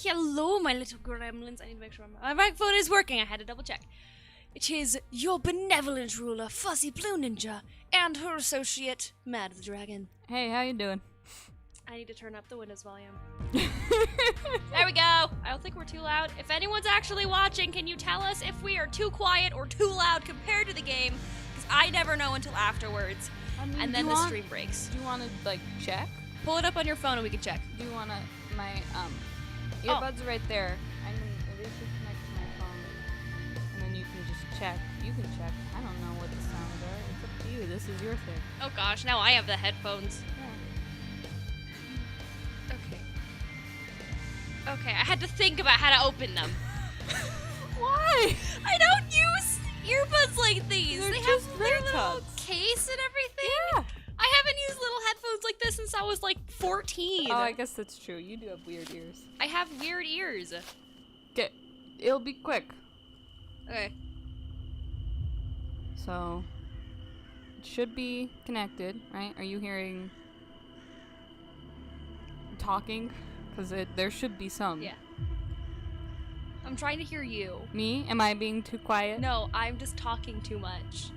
Hello, my little gremlins. I need to make sure my microphone is working. I had to double check. It is your benevolent ruler, Fuzzyblueninja, and her associate, MadtheDragon. Hey, how you doing? I need to turn up the Windows volume. There we go. I don't think we're too loud. If anyone's actually watching, can you tell us if we are too quiet or too loud compared to the game? Because I never know until afterwards. And then the stream breaks. Do you want to, like, check? Pull it up on your phone and we can check. Do you want to, my, earbuds are right there. I mean, at least just connect to my phone. And then you can just check. You can check. I don't know what the sounds are. It's up to you. This is your thing. Oh gosh, now I have the headphones. Yeah. Okay, I had to think about how to open them. Why? I don't use earbuds like these. They're They just have their little AirPods. case and everything. Yeah. I haven't used little headphones like this since I was like 14. Oh, I guess that's true. You do have weird ears. I have weird ears. Okay, it'll be quick. Okay. So, it should be connected, right? Are you hearing talking? Because there should be some. Yeah. I'm trying to hear you. Me? Am I being too quiet? No, I'm just talking too much.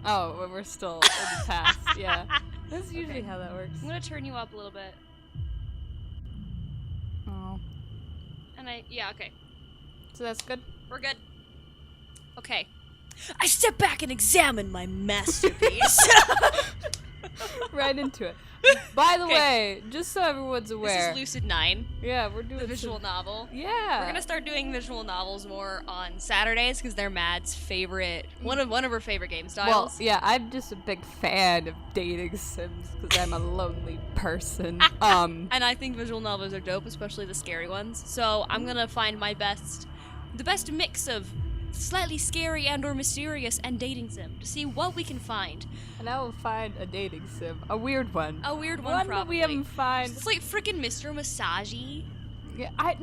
Oh, well, we're still in the past. Yeah. That's usually how that works. I'm gonna turn you up a little bit. Oh. And yeah, okay. So that's good? We're good. Okay. I step back and examine my masterpiece. Right into it. By the way, just so everyone's aware. This is Lucid9. Yeah, we're doing The visual novel. Yeah. We're gonna start doing visual novels more on Saturdays because they're Mad's favorite, one of her favorite game styles. Well, yeah, I'm just a big fan of dating sims because I'm a lonely person. And I think visual novels are dope, especially the scary ones. So I'm gonna find the best mix of slightly scary and or mysterious and dating sim to see what we can find. And I will find a dating sim, a weird one. A weird one, One probably. that we haven't found. It's like freaking Mr. Massagey. Yeah, I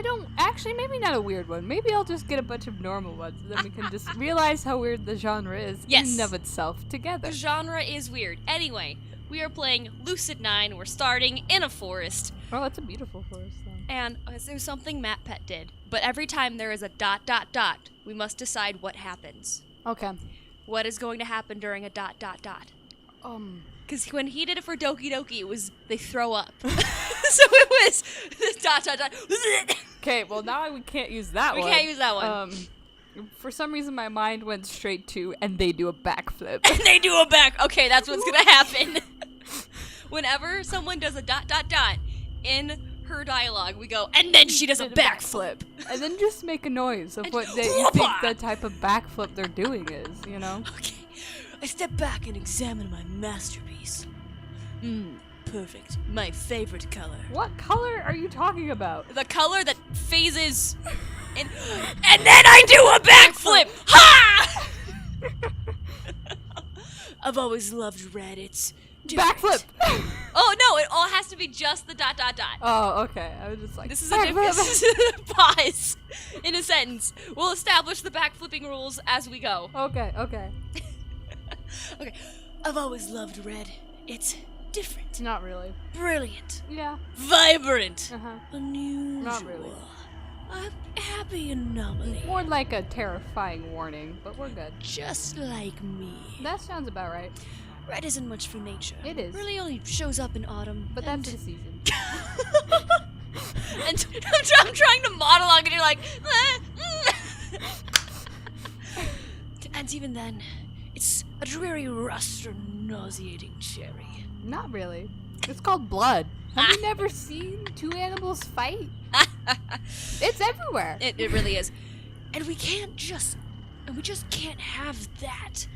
don't. Actually, maybe not a weird one. Maybe I'll just get a bunch of normal ones, and then we can just realize how weird the genre is in and of itself together. The genre is weird. Anyway, we are playing Lucid9. We're starting in a forest. Oh, it's a beautiful forest, though. And there's something MatPet did. But every time there is a ... we must decide what happens. Okay. What is going to happen during a ... Because when he did it for Doki Doki, it was they throw up. So it was this ... Okay, well now we can't use that one. We can't use that one. For some reason my mind went straight to, and they do a backflip. And they do a back. Okay, that's what's gonna happen. Whenever someone does a ... in her dialogue, we go, and then she does a backflip. And then just make a noise of what you think the type of backflip they're doing is, you know? Okay. I step back and examine my masterpiece. Perfect. My favorite color. What color are you talking about? The color that phases in, and then I do a backflip! Ha! I've always loved red. It's different. Backflip! Oh no, it all has to be just the ... Oh, okay. I was just like, This is a different pause in a sentence. We'll establish the backflipping rules as we go. Okay. Okay. I've always loved red. It's different. Not really. Brilliant. Yeah. Vibrant. Uh-huh. Unusual. Not really. A happy anomaly. More like a terrifying warning, but we're good. Just like me. That sounds about right. Red isn't much for nature. It is. Really only shows up in autumn. But that's the season. And I'm trying to monologue and you're like... And even then, it's a dreary rust or nauseating cherry. Not really. It's called blood. Have you never seen two animals fight? It's everywhere. It really is. And we just can't have that.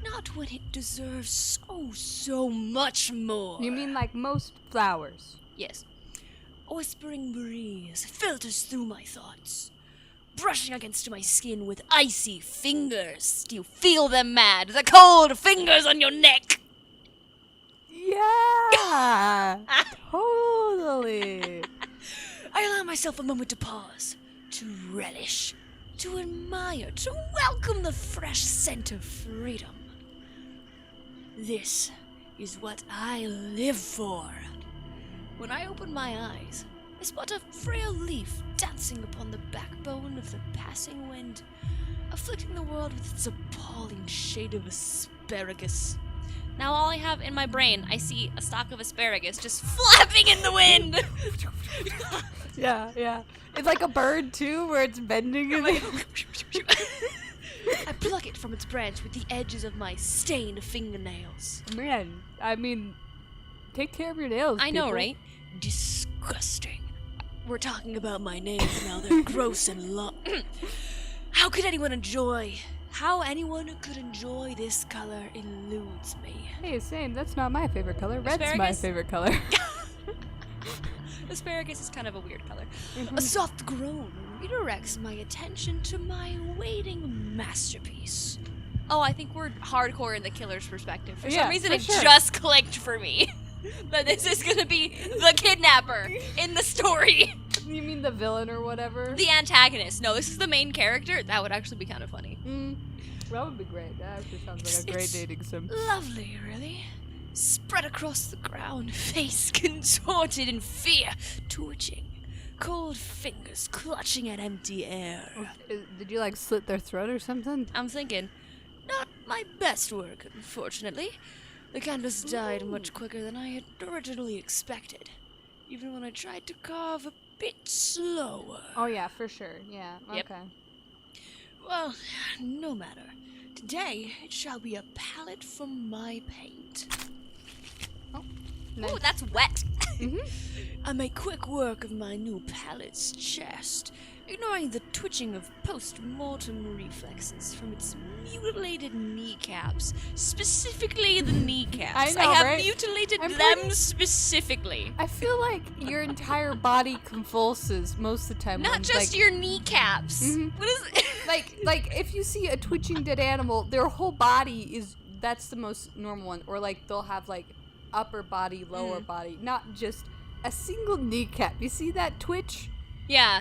Not when it deserves so much more. You mean like most flowers? Yes. A whispering breeze filters through my thoughts, brushing against my skin with icy fingers. Do you feel them, Mad? The cold fingers on your neck. Yeah. Totally. I allow myself a moment to pause, to relish, to admire, to welcome the fresh scent of freedom. This is what I live for. When I open my eyes, I spot a frail leaf dancing upon the backbone of the passing wind, afflicting the world with its appalling shade of asparagus. Now all I have in my brain, I see a stalk of asparagus just flapping in the wind. Yeah. It's like a bird too, where it's bending. I pluck it from its branch with the edges of my stained fingernails. Man, I mean, take care of your nails. I know, people. right? Disgusting. We're talking about my nails now. They're gross and long. How anyone could enjoy this color eludes me. Hey, same. That's not my favorite color. Red's my Asparagus? favorite color. Asparagus is kind of a weird color. A soft groan redirects my attention to my waiting masterpiece. Oh, I think we're hardcore in the killer's perspective. For some reason, it just clicked for me. That this is gonna be the kidnapper in the story. You mean the villain or whatever? The antagonist. No, this is the main character. That would actually be kind of funny. That would be great. That actually sounds like a great dating sim. Lovely, really. Spread across the ground, face contorted in fear, twitching, cold fingers clutching at empty air. Did you like slit their throat or something? I'm thinking, not my best work, unfortunately. The canvas died much quicker than I had originally expected, even when I tried to carve a bit slower. Oh yeah, for sure. Yeah. Yep. Okay. Well, no matter. Today, it shall be a palette from my paint. Nice. Ooh, that's wet. I make quick work of my new palette's chest, ignoring the twitching of post-mortem reflexes from its mutilated kneecaps. Specifically the kneecaps. I know, I have right? mutilated them specifically. I feel like your entire body convulses most of the time. Not when, just like, your kneecaps. What is it? like if you see a twitching dead animal, their whole body that's the most normal one. Or like they'll have like upper body, lower body, not just a single kneecap. You see that twitch? Yeah.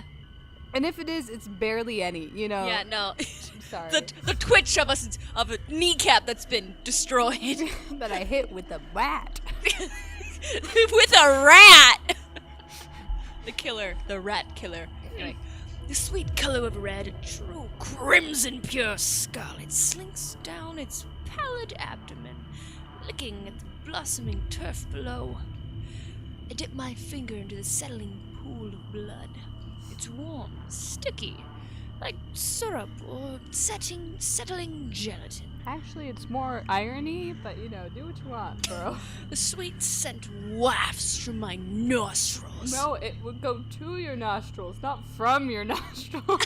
And if it is, it's barely any, you know. Yeah, no. Sorry. The twitch of a kneecap that's been destroyed. That I hit with a rat. With a rat! The rat killer. Anyway, the sweet color of red, true crimson pure scarlet, slinks down its pallid abdomen, licking at the blossoming turf below. I dip my finger into the settling pool of blood. It's warm, sticky, like syrup or settling gelatin. Actually, it's more irony, but you know, do what you want, bro. The sweet scent wafts from my nostrils. No, it would go to your nostrils, not from your nostrils.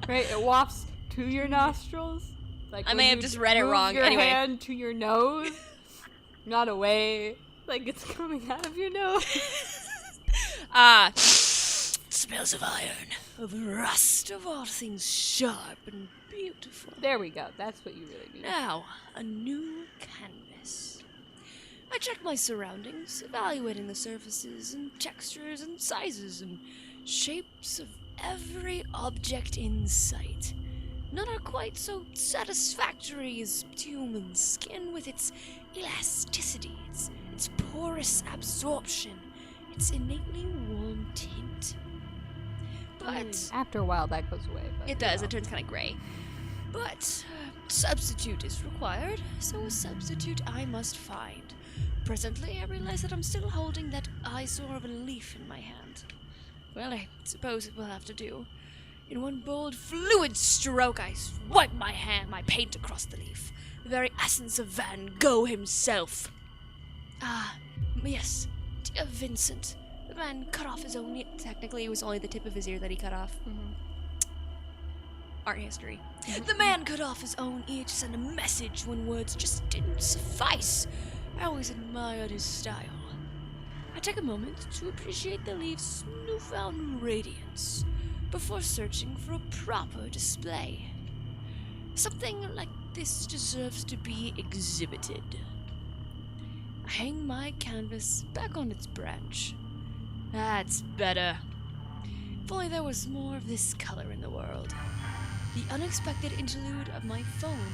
Right? It wafts to your nostrils. Like I may have just read it wrong. Your Anyway. hand to your nose, not away. Like it's coming out of your nose. Smells of iron, of rust, of all things sharp and beautiful. There we go. That's what you really need. Now, a new canvas. I check my surroundings, evaluating the surfaces and textures and sizes and shapes of every object in sight. None are quite so satisfactory as human skin with its elasticity, its porous absorption, its innately warm tint. But after a while, that goes away. But, it does. It turns kind of gray. But substitute is required, so a substitute I must find. Presently, I realize that I'm still holding that eyesore of a leaf in my hand. Well, I suppose it will have to do. In one bold, fluid stroke, I swipe my paint across the leaf. The very essence of Van Gogh himself. Ah, yes, dear Vincent. The man cut off his own ear. Technically, it was only the tip of his ear that he cut off. Art history. The man cut off his own ear to send a message when words just didn't suffice. I always admired his style. I take a moment to appreciate the leaf's newfound radiance before searching for a proper display. Something like this deserves to be exhibited. I hang my canvas back on its branch. That's better. If only there was more of this color in the world. The unexpected interlude of my phone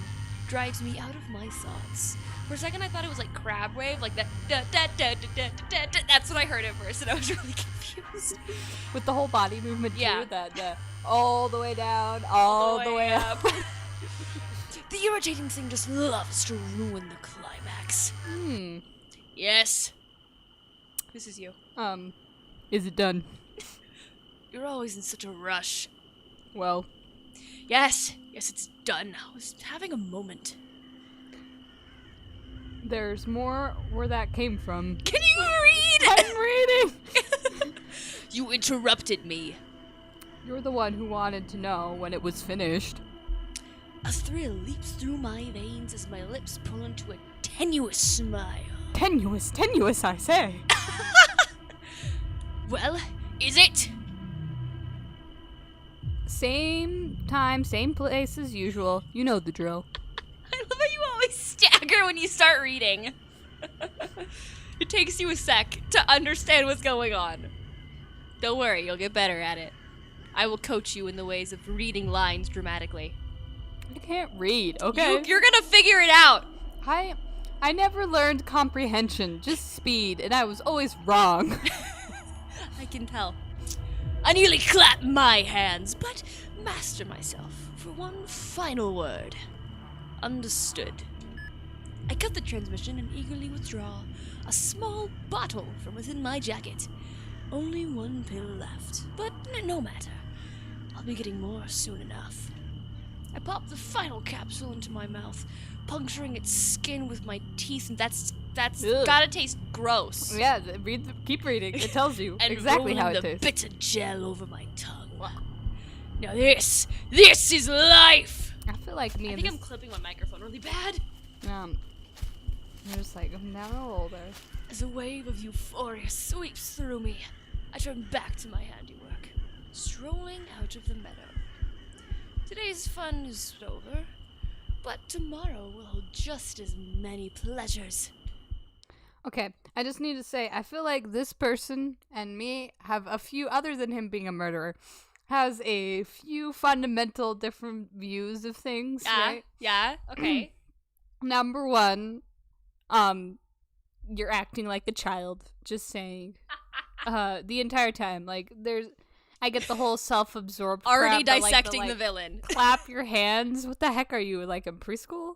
drives me out of my thoughts. For a second, I thought it was like crab wave, like that. Da, da, da, da, da, da, da. That's what I heard at first, and I was really confused. With the whole body movement Yeah. too, that all the way down, all the way up. The irritating thing just loves to ruin the climax. Yes. This is you. Is it done? You're always in such a rush. Well, Yes, it's done. I was having a moment. there's more where that came from. Can you read? I'm reading! You interrupted me. You're the one who wanted to know when it was finished. A thrill leaps through my veins as my lips pull into a tenuous smile. Tenuous, I say. Well, is it? Same time, same place as usual. You know the drill. I love how you always stagger when you start reading. It takes you a sec to understand what's going on. Don't worry, you'll get better at it. I will coach you in the ways of reading lines dramatically. I can't read, okay? You're gonna figure it out. I never learned comprehension, just speed, and I was always wrong. I can tell. I nearly clapped my hands, but master myself for one final word. Understood. I cut the transmission and eagerly withdraw a small bottle from within my jacket. Only one pill left, but no matter. I'll be getting more soon enough. I pop the final capsule into my mouth, puncturing its skin with my teeth, and that's Ugh. gotta taste gross. Yeah, keep reading. It tells you And exactly how rolling it tastes. the bits of gel over my tongue. Now this is life. I feel like me I and think this, I'm clipping my microphone really bad. you're just like, I'm never older. As a wave of euphoria sweeps through me, I turn back to my handiwork, strolling out of the meadow. Today's fun is over, but tomorrow will hold just as many pleasures. Okay, I just need to say, I feel like this person and me have a few, other than him being a murderer, has a few fundamental different views of things, right? Yeah, okay. Number one, you're acting like a child, just saying. The entire time, like, I get the whole self-absorbed Already crap, but, dissecting like, the villain. clap your hands. What the heck are you, like, in preschool?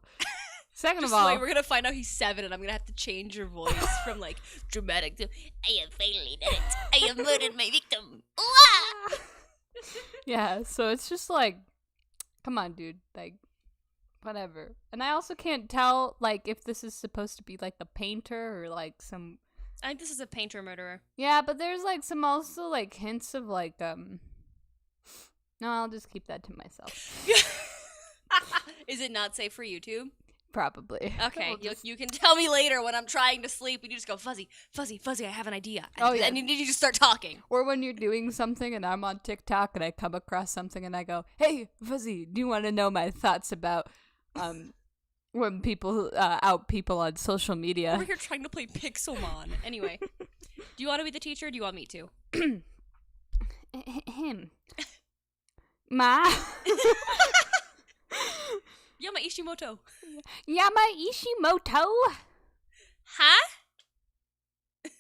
Second Just of all, wait, we're gonna find out he's 7 and I'm gonna have to change your voice from like dramatic to I have finally done it. I have murdered my victim. Wah! yeah, so it's just like, come on, dude, like, whatever. And I also can't tell, like, if this is supposed to be like a painter or like some. I think this is a painter murderer. Yeah, but there's like some also like hints of like No, I'll just keep that to myself. Is it not safe for YouTube? Probably. Okay, We'll you can tell me later when I'm trying to sleep and you just go, Fuzzy, I have an idea. Oh, yeah. And you just start talking. Or when you're doing something and I'm on TikTok and I come across something and I go, hey, Fuzzy, do you want to know my thoughts about when people out people on social media? We're here trying to play Pixelmon. Anyway, do you want to be the teacher or do you want me to? Him. Ma. Yama Ishimoto. Yama Ishimoto. Huh? I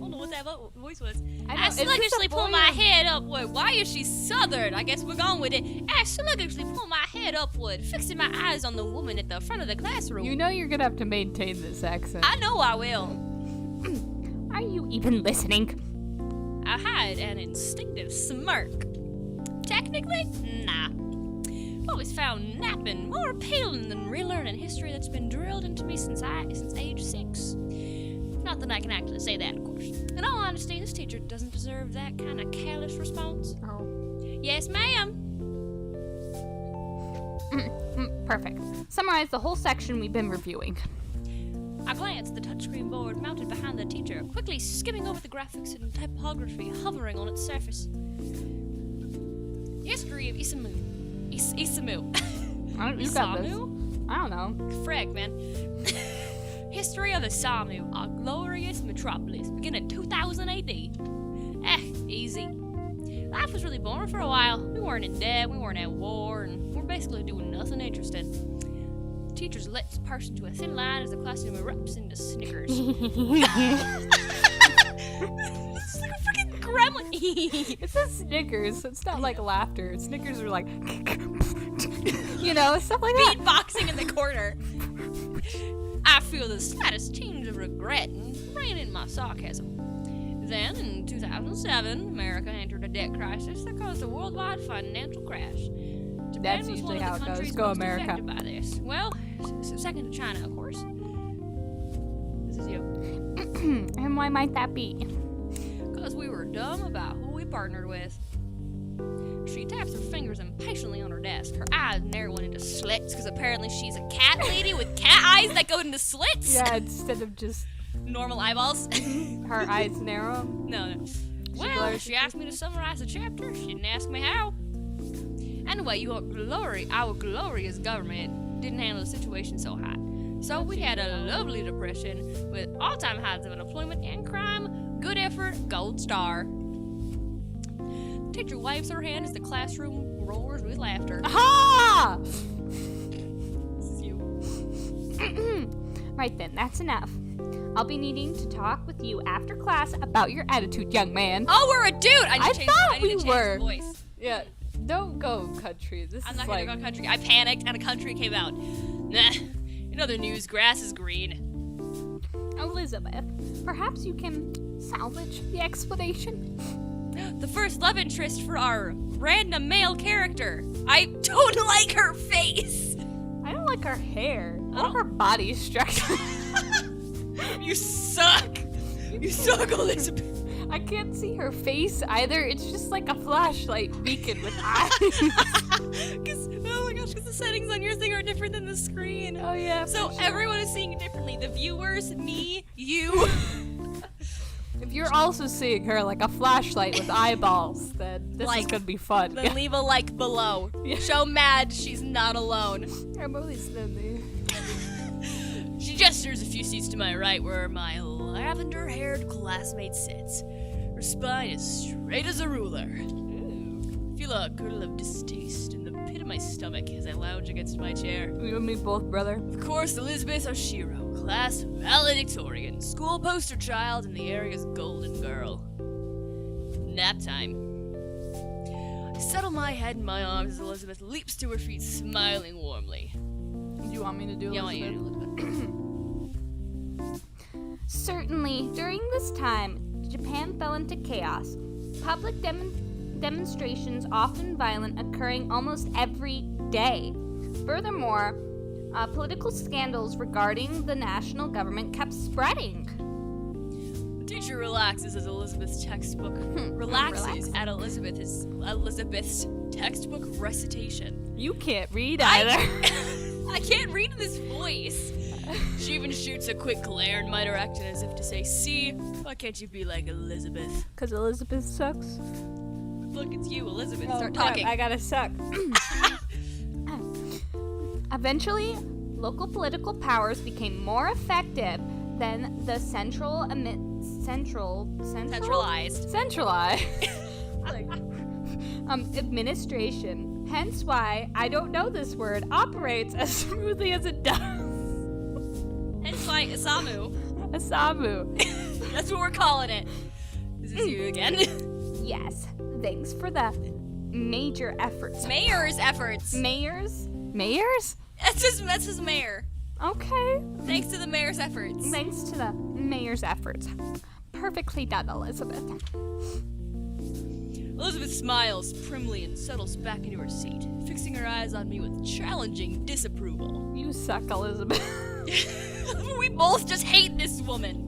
don't know what that voice was. I Is this sluggishly a pull boy my or- head upward. Why is she southern? I guess we're going with it. I sluggishly pull my head upward, fixing my eyes on the woman at the front of the classroom. You know you're gonna have to maintain this accent. I know I will. Are you even listening? I hide an instinctive smirk. Technically, nah. Always found napping more appealing than relearning history that's been drilled into me since age 6. Not that I can actually say that, of course. In all honesty, this teacher doesn't deserve that kind of careless response. Oh. Yes, ma'am. Perfect. Summarize the whole section we've been reviewing. I glanced at the touchscreen board mounted behind the teacher, quickly skimming over the graphics and typography hovering on its surface. History of Isamu. Isamu. You got this. Isamu? I don't know. Frag, man. History of Isamu, a glorious metropolis, beginning 2000 AD. Easy. Life was really boring for a while. We weren't in debt, we weren't at war, and we're basically doing nothing interesting. teacher's lips parse into a thin line as the classroom erupts into snickers. It's like a freaking gremlin. It says Snickers, so it's not like laughter. Snickers are like, you know, stuff like that. Beatboxing in the corner. I feel the slightest tinge of regret and rein in my sarcasm. Then, in 2007, America entered a debt crisis that caused a worldwide financial crash. Japan That's was usually one of how the it goes. countries Go most America. affected by this. Well, second to China, of course. This is you. And why might that be? Because we were dumb about who we partnered with. She taps her fingers impatiently on her desk, her eyes narrowing into slits, because apparently she's a cat lady with cat eyes that go into slits. Yeah, instead of just Normal eyeballs. her eyes narrow. No. Well, she asked me to summarize the chapter. She didn't ask me how. Anyway, our glorious government didn't handle the situation so hot. So we had a lovely depression with all-time highs of unemployment and crime. Good effort, gold star. Teacher waves her hand as the classroom roars with laughter. Aha! This is you. Right then, that's enough. I'll be needing to talk with you after class about your attitude, young man. Oh, we're a dude! I thought need we to change were. the voice. Yeah, don't go country. This I'm is not like gonna go country. I panicked and a country came out. Nah. In other news, grass is green. Elizabeth. Perhaps you can salvage the explanation. The first love interest for our random male character. I don't like her face. I don't like her hair. I like her body structure. You suck. You suck, Elizabeth. I can't see her face either. It's just like a flashlight beacon with eyes. Oh my gosh, because the settings on your thing are different than the screen. Oh yeah. So for sure. everyone is seeing it differently. The viewers, me, you. If you're also seeing her like a flashlight with eyeballs, then this is Like, gonna be fun. Then leave a like below. Yeah. Show Mad she's not alone. I'm always lonely. She gestures a few seats to my right where my lavender-haired classmate sits. Her spine is straight as a ruler. I feel a curdle of distaste in the pit of my stomach as I lounge against my chair. You and me both, brother. Of course, Elizabeth Oshiro, class valedictorian, school poster child, and the area's golden girl. Nap time. I settle my head in my arms as Elizabeth leaps to her feet, smiling warmly. Do you want me to do Yeah, I want you to do Elizabeth. Certainly, during this time, Japan fell into chaos. Public demonstrations, often violent, occurring almost every day. Furthermore, political scandals regarding the national government kept spreading. The teacher relaxes as Elizabeth's textbook relaxes at Elizabeth's textbook recitation. You can't read either. I can't read this voice. She even shoots a quick glare in my direction as if to say, "See, why can't you be like Elizabeth?" Because Elizabeth sucks. Look, it's you, Elizabeth. Oh, Start crap, talking. I gotta suck. Eventually, local political powers became more effective than the centralized administration. Hence why I don't know this word operates as smoothly as it does. Hence why Isamu. Asamu. That's what we're calling it. This is you again. Yes. Thanks for the major efforts. Mayor's efforts. Mayors? That's his mayor. Okay. Thanks to the mayor's efforts. Thanks to the mayor's efforts. Perfectly done, Elizabeth. Elizabeth smiles primly and settles back into her seat, fixing her eyes on me with challenging disapproval. You suck, Elizabeth. We both just hate this woman.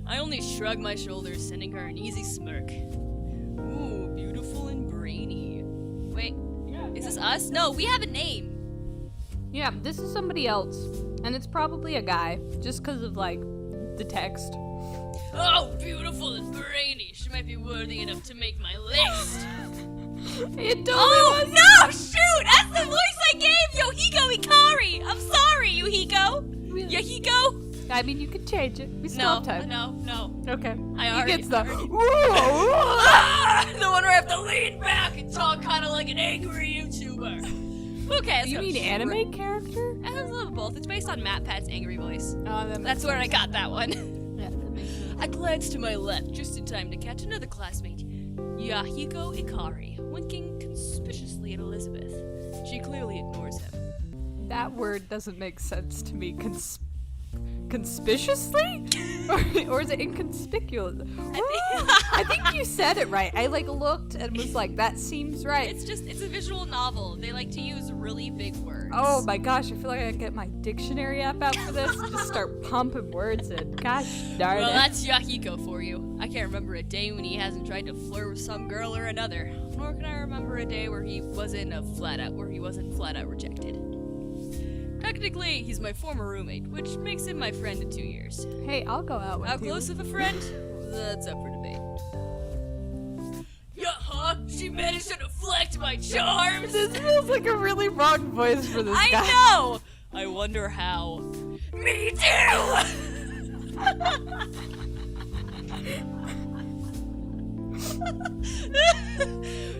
I only shrug my shoulders, sending her an easy smirk. Ooh, beautiful and brainy. Wait, is this us? No, we have a name. Yeah, this is somebody else. And it's probably a guy, just because of, like, the text. Oh, beautiful and brainy. She might be worthy enough to make my list. It totally Oh, was. no! Shoot! That's the voice I gave! Yohiko Ikari! I'm sorry, Yohiko! Yohiko? I mean, you could change it. We still No, have time. no. Okay. I He already- gets the. I already- Whoa! The one where I have to lean back and talk kind of like an angry YouTuber. Okay, You mean anime character? I love both. It's based on MatPat's angry voice. Oh, That's where I got that one. Yeah, that makes sense. I glanced to my left just in time to catch another classmate, Yahiko Ikari, winking conspicuously at Elizabeth. She clearly ignores him. That word doesn't make sense to me. Conspicuously? or is it inconspicuous? I think you said it right. I looked and was like, that seems right. It's a visual novel. They like to use really big words. Oh my gosh, I feel like I get my dictionary app out for this and just start pumping words in. Gosh darn it. Well, that's Yahiko for you. I can't remember a day when he hasn't tried to flirt with some girl or another. Nor can I remember a day where he wasn't flat out rejected. Technically, he's my former roommate, which makes him my friend in 2 years. Hey, I'll go out with How you. close of a friend? That's up for debate. Yeah, she managed to deflect my charms! This feels like a really wrong voice for this guy. I know! I wonder how. Me too!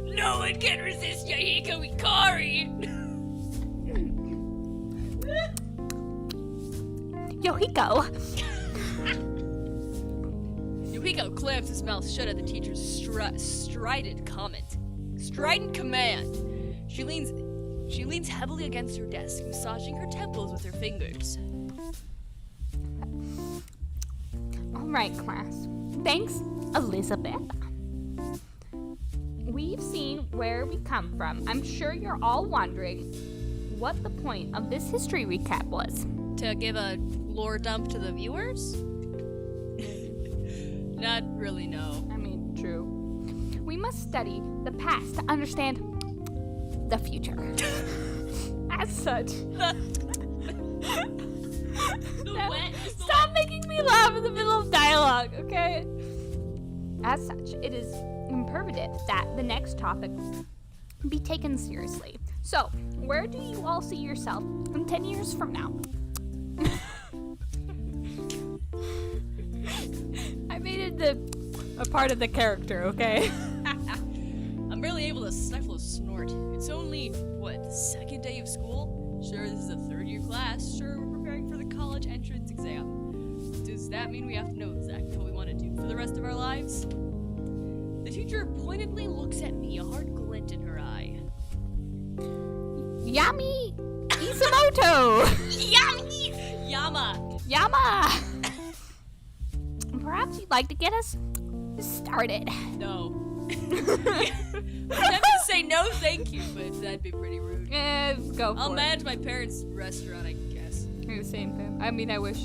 No one can resist Yahiko Ikari! Yahiko! Yahiko clamps his mouth shut at the teacher's strident comment. Strident command. She leans heavily against her desk, massaging her temples with her fingers. All right, class. Thanks, Elizabeth. We've seen where we come from. I'm sure you're all wondering what the point of this history recap was. To give a lore dump to the viewers? Not really, no. I mean, true. We must study the past to understand the future. As such. Stop making me laugh in the middle of dialogue, okay? As such, it is imperative that the next topic be taken seriously. So, where do you all see yourself in 10 years from now? I made it a part of the character, okay? I'm barely able to stifle a snort. It's only, the second day of school? Sure, this is a third-year class. Sure, we're preparing for the college entrance exam. Does that mean we have to know exactly what we want to do for the rest of our lives? The teacher pointedly looks at me, a hard glint in her eye. Yami Isamoto! Yama! Perhaps you'd like to get us started. No. I'm tempted to say no thank you, but that'd be pretty rude. Go for I'll it. manage my parents' restaurant, I guess. You're the same thing. I mean, I wish.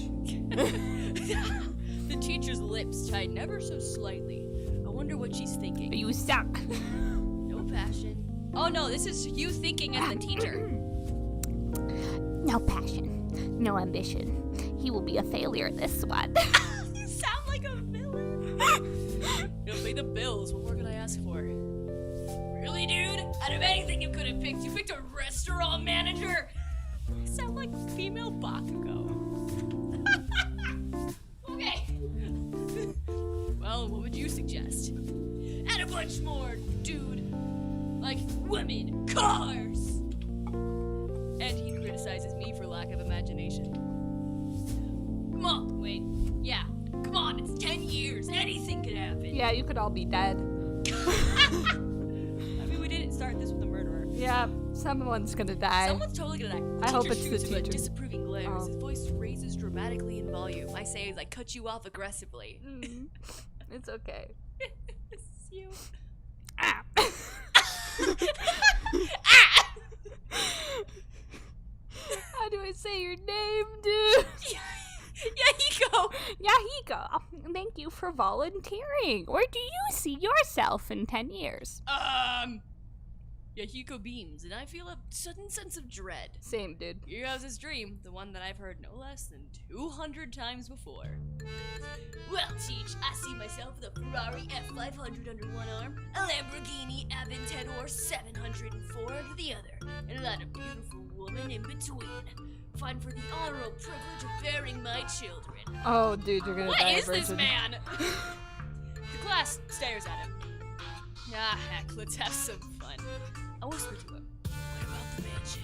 The teacher's lips tighten ever so slightly. I wonder what she's thinking. You suck. No passion. Oh no, this is you thinking as the teacher. No passion, no ambition. He will be a failure in this one. You sound like a villain. You'll pay the bills. What more can I ask for? Really, dude? Out of anything you could have picked, you picked a restaurant manager? You sound like female Bakugo. Okay. Well, what would you suggest? Add a bunch more, dude. Like women, cars. And he criticizes me for lack of imagination. Come on, wait. Yeah. Come on, it's 10 years. Anything could happen. Yeah, you could all be dead. I mean, we didn't start this with a murderer. Yeah, someone's gonna die. Someone's totally gonna die. I hope Teacher it's the shoots him a teacher. disapproving glare as Oh. his voice raises dramatically in volume. I say as I cut you off aggressively. It's okay. It's you. Ah. How do I say your name, dude? Yahiko! Yahiko, thank you for volunteering. Where do you see yourself in 10 years? Yahiko beams, and I feel a sudden sense of dread. Same, dude. Here goes his dream, the one that I've heard no less than 200 times before. Well, Teach, I see myself with a Ferrari F500 under one arm, a Lamborghini Aventador 704 under the other, and a lot of beautiful women in between. Fine for the honorable privilege of bearing my children. Oh, dude, you're gonna What die a is this virgin. man? The class stares at him. Ah, heck, let's have some fun. I whisper to him, what about the mansion?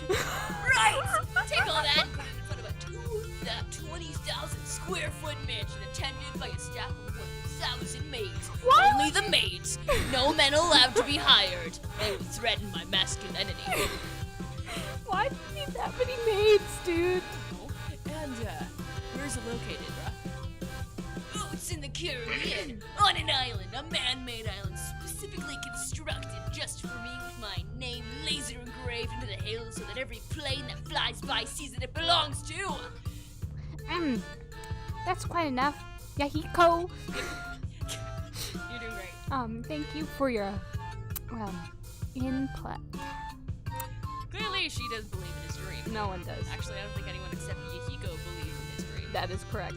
Right! Take all that and put it in front of a 20,000 square foot mansion attended by a staff of 1,000 maids. What? Only the maids. No men allowed to be hired. They would threaten my masculinity. Why do you need that many maids, dude? And, where's it located, bruh? Oh, it's in the Caribbean, on an island, a man-made island specifically constructed just for me with my name laser engraved into the hail so that every plane that flies by sees that it belongs to. That's quite enough. Yahiko. You're doing great. Thank you for your, input. Clearly, she does believe in his dream. No one does. Actually, I don't think anyone except Yahiko believes in his dream. That is correct.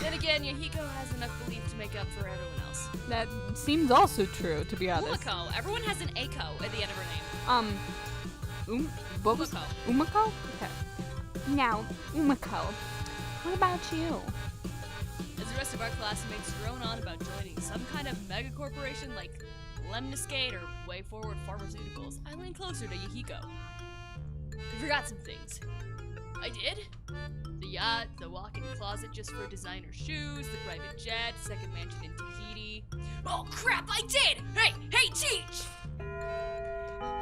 Then again, Yahiko has enough belief to make up for everyone else. That seems also true, to be honest. Umako. Everyone has an Ako at the end of her name. What was Umako. Umako? Okay. Now, Umako, what about you? As the rest of our classmates drone on about joining some kind of mega corporation like Lemniscate or Way Forward Pharmaceuticals, I lean closer to Yahiko. We forgot some things. I did? The yacht, the walk-in closet just for designer shoes, the private jet, second mansion in Tahiti. Oh crap, I did! Hey, teach!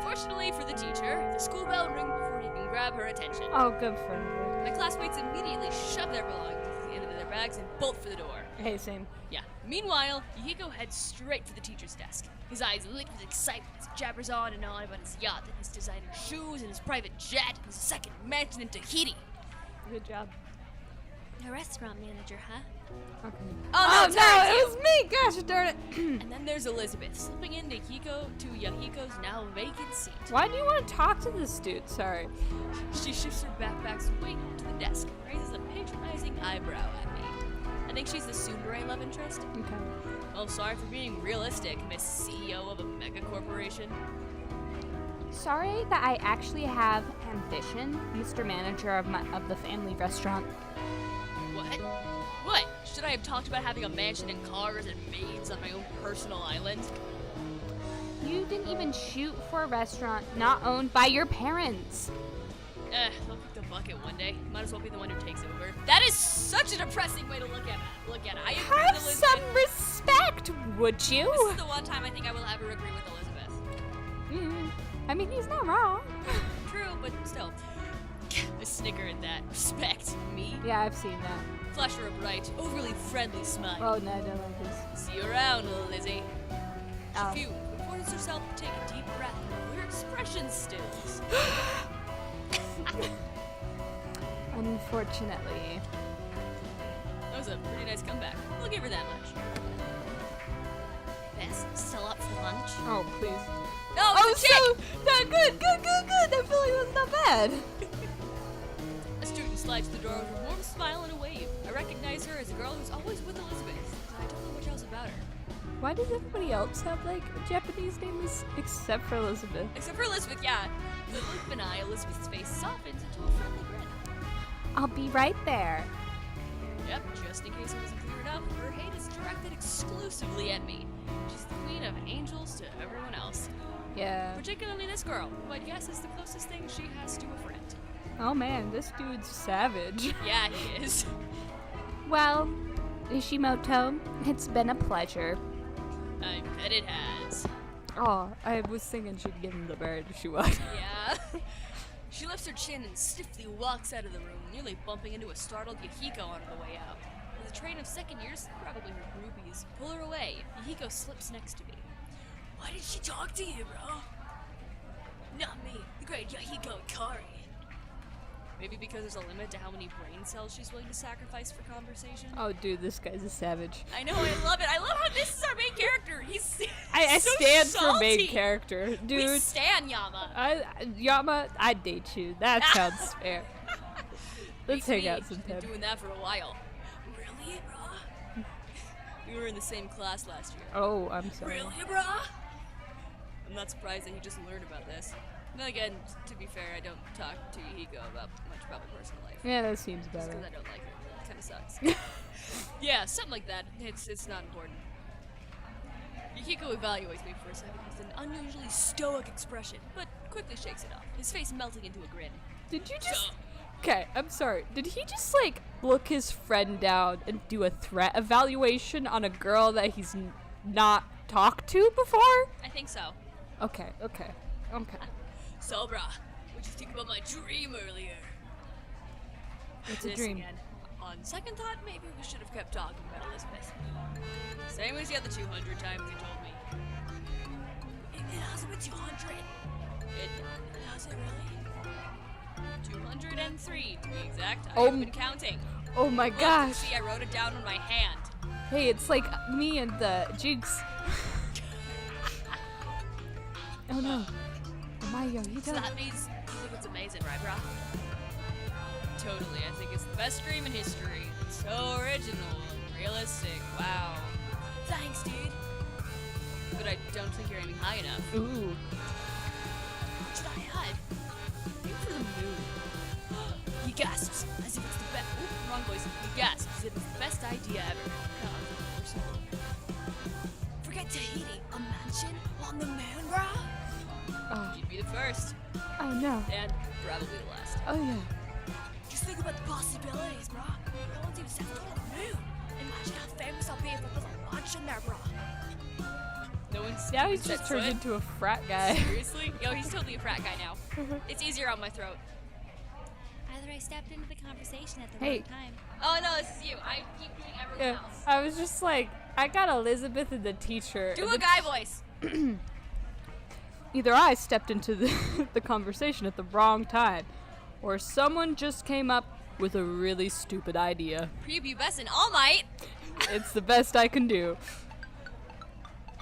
Fortunately for the teacher, the school bell rang before he can grab her attention. Oh, good for her. My classmates immediately shove their belongings into their bags and bolt for the door. Hey, same. Yeah. Meanwhile, Yahiko heads straight for the teacher's desk. His eyes lit with excitement as he jabbers on and on about his yacht and his designer shoes and his private jet and his second mansion in Tahiti. Good job. A restaurant manager, huh? Okay. Oh, no, it was me! Gosh darn it! And then there's Elizabeth, slipping into Yahiko's now vacant seat. Why do you want to talk to this dude? Sorry. She shifts her backpack's weight to the desk and raises a patronizing eyebrow at me. I think she's the tsundere love interest. Okay. Oh, sorry for being realistic, Miss CEO of a mega corporation. Sorry that I actually have ambition, Mr. Manager of the family restaurant. What? What? Should I have talked about having a mansion and cars and maids on my own personal island? You didn't even shoot for a restaurant not owned by your parents. They'll kick the bucket one day. Might as well be the one who takes over. That is such a depressing way to look at it. I agree Have with some Elizabeth. respect, would you? This is the one time I think I will ever agree with Elizabeth. I mean, he's not wrong. True, but still. I snicker at that. Respect me. Yeah, I've seen that. Flash her a bright, overly friendly smile. Oh, no, I don't like this. See you around, Lizzie. Oh. She fumed, but forced herself to take a deep breath, and her expression stills. Unfortunately. That was a pretty nice comeback. We'll give her that much. Bess, still up for lunch? Oh, please. No, Oh, it's a chick! so no, good. That feeling was not bad. A student slides through the door with a warm smile and a wave. I recognize her as a girl who's always with Elizabeth. I don't know much else about her. Why does everybody else have like Japanese names except for Elizabeth? Except for Elizabeth, yeah. With a blink of an eye, Elizabeth's face softens into a friendly grin. I'll be right there. Yep, just in case it wasn't clear enough, her hate is directed exclusively at me. She's the queen of angels to everyone else. Yeah. Particularly this girl, who I guess is the closest thing she has to a friend. Oh man, this dude's savage. Yeah, he is. Well, Ishimoto, it's been a pleasure. I bet it has. Oh, I was thinking she'd give him the bird. She would. Yeah. She lifts her chin and stiffly walks out of the room, nearly bumping into a startled Yahiko on the way out. As a train of second years, probably her groupies, pull her away, Yahiko slips next to me. Why did she talk to you, bro? Not me, the great Yahiko Ikari. Maybe because there's a limit to how many brain cells she's willing to sacrifice for conversation? Oh, dude, this guy's a savage. I know, I love it. I love how this is our main character. He's I so stand for salty. main character, We dude. stan Yama. Yama, I'd date you. That sounds fair. Let's Beats hang me. out She's sometime. been doing that for a while. Really, brah? We were in the same class last year. Oh, I'm sorry. Really, brah? I'm not surprised that he just learned about this. Then again, to be fair, I don't talk to Yahiko about much about my personal life. Yeah, that seems Just better. because I don't like her. It kind of sucks. Yeah, something like that. It's not important. Yahiko evaluates me for a second with an unusually stoic expression, but quickly shakes it off, his face melting into a grin. Did you just... Okay, I'm sorry. Did he just, like, look his friend down and do a threat evaluation on a girl that he's not talked to before? I think so. Okay. So, brah, what'd you think about my dream earlier? It's a This dream. again. On second thought, maybe we should have kept talking about Elizabeth. Same as the other 200 times you told me. It hasn't been 200. It hasn't really. 203 to be exact. I've been counting. Oh my Look, gosh. see, I wrote it down on my hand. Hey, it's like me and the Jinx. Oh no. Mario, he So does. that means you think it's amazing, right, brah? Totally, I think it's the best dream in history. It's so original and realistic. Wow. Thanks, dude. But I don't think you're aiming high enough. Ooh. What should I add? Aim for the moon. He gasps as if it's the best. Wrong voice. He gasps as if it's the best idea ever. Forget Tahiti. A mansion on the moon, brah? Oh. You'd be the first. Oh no. And probably the last. Oh yeah. Just think about the possibilities, brah. No one's even set foot on the moon. Imagine how famous I'll be if I build a mansion there, brah. No one's Now he's set just turned foot. into a frat guy. Seriously? Yo, he's totally a frat guy now. It's easier on my throat. Either I stepped into the conversation at the Hey. wrong time. Oh no, this is you. I keep doing everyone Yeah. else. I was just like, I got Elizabeth and the teacher. Do and a guy voice. Either I stepped into the conversation at the wrong time, or someone just came up with a really stupid idea. Prepubescent All Might. It's the best I can do.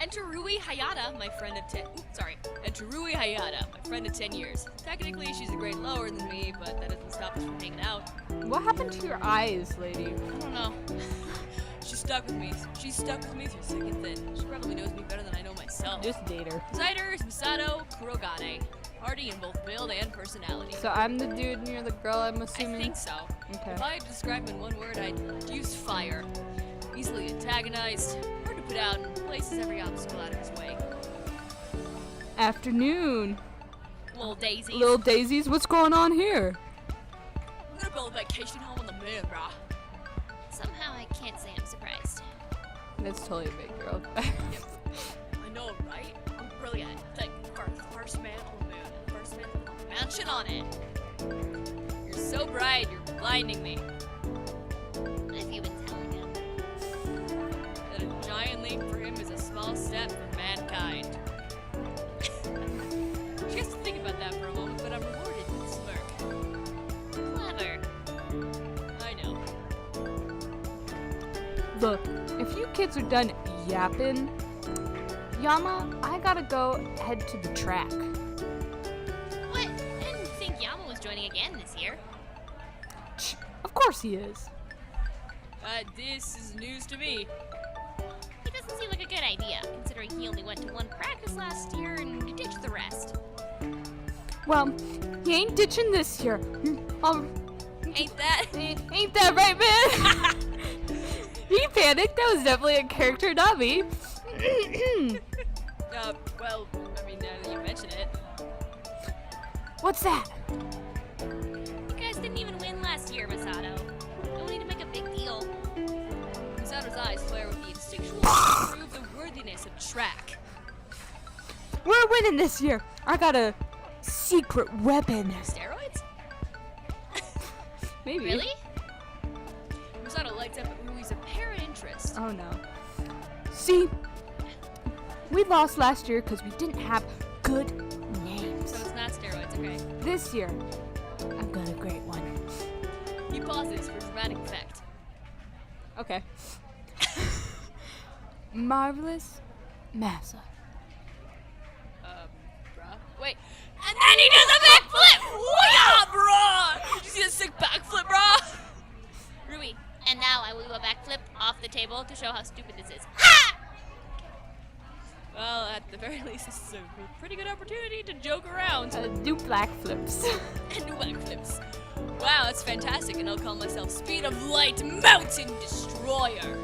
Enter Rui Hayata, my friend of 10. Enter Rui Hayata, my friend of 10 years. Technically, she's a grade lower than me, but that doesn't stop us from hanging out. What happened to your eyes, lady? I don't know. She's stuck with me. She's stuck with me through thick and thin. She probably knows me better than I know myself. Just date her. Cider, Misato, Kurogane. Hardy in both build and personality. So I'm the dude and you're the girl, I'm I assuming? think so. Okay. If I had to describe him in one word, I'd use fire. Easily antagonized, hard to put out, and places every obstacle out of his way. Afternoon. Little daisies. Little daisies, what's going on here? I'm gonna build a vacation home on the moon, brah. Somehow I can't say I'm surprised. That's totally a big girl. I know, right? I'm brilliant. Like, first man on the moon, and the first man with a mansion on it. You're so bright, you're blinding me. What have you been telling him? That a giant leap for him is a small step for mankind. She has to think about that for a moment, but I'm rewarded with a smirk. Clever. I know. Look, if you kids are done yapping, Yama, I gotta go head to the track. What? I didn't think Yama was joining again this year. Shh, of course he is. This is news to me. It doesn't seem like a good idea, considering he only went to one practice last year and ditched the rest. Well, he ain't ditching this year. Ain't that? Ain't that right, man? He panicked. That was definitely a character, not me. Well, I mean, now that you mention it. What's that? You guys didn't even win last year, Masato. No need to make a big deal. Misato's eyes flare with the instinctual to prove the worthiness of track. We're winning this year. I got a secret weapon. Steroids? Maybe. Really? Misato lights up at Rui's apparent interest. Oh no. See, we lost last year because we didn't have good names. So it's not steroids, okay? This year, I've got a great one. He pauses for dramatic effect. Okay. Marvelous Massa. Bruh. Wait. And then he does a backflip! Yeah, bruh! Did you see that sick backflip, bruh? Rui, and now I will do a backflip off the table to show how stupid this is. Ha! Well, at the very least, this is a pretty good opportunity to joke around. Do black flips. And do backflips. Wow, that's fantastic, and I'll call myself Speed of Light Mountain Destroyer.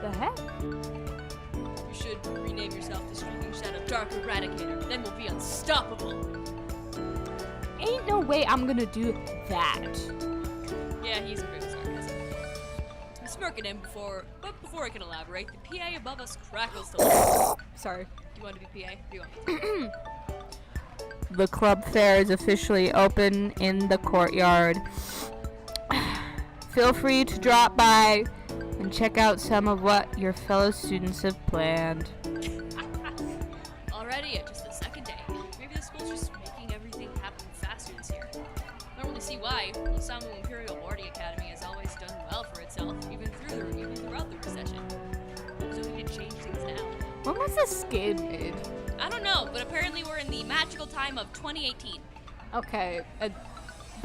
The heck? You should rename yourself the Streaking Shadow Dark Eradicator. Then we'll be unstoppable. Ain't no way I'm gonna do that. Yeah, he's a bit of sarcasm. I'm smirking him before I can elaborate, the PA above us crackles to life. Sorry. Do you want to be PA? Do you want me to? The club fair is officially open in the courtyard. Feel free to drop by and check out some of what your fellow students have planned. Already at just the second day. Maybe the school's just making everything happen faster this year. I don't really see why. The Samu Imperial Boarding Academy has always done well for itself, even throughout the recession. So we can change things now. When was this game made? I don't know, but apparently we're in the magical time of 2018. Okay. In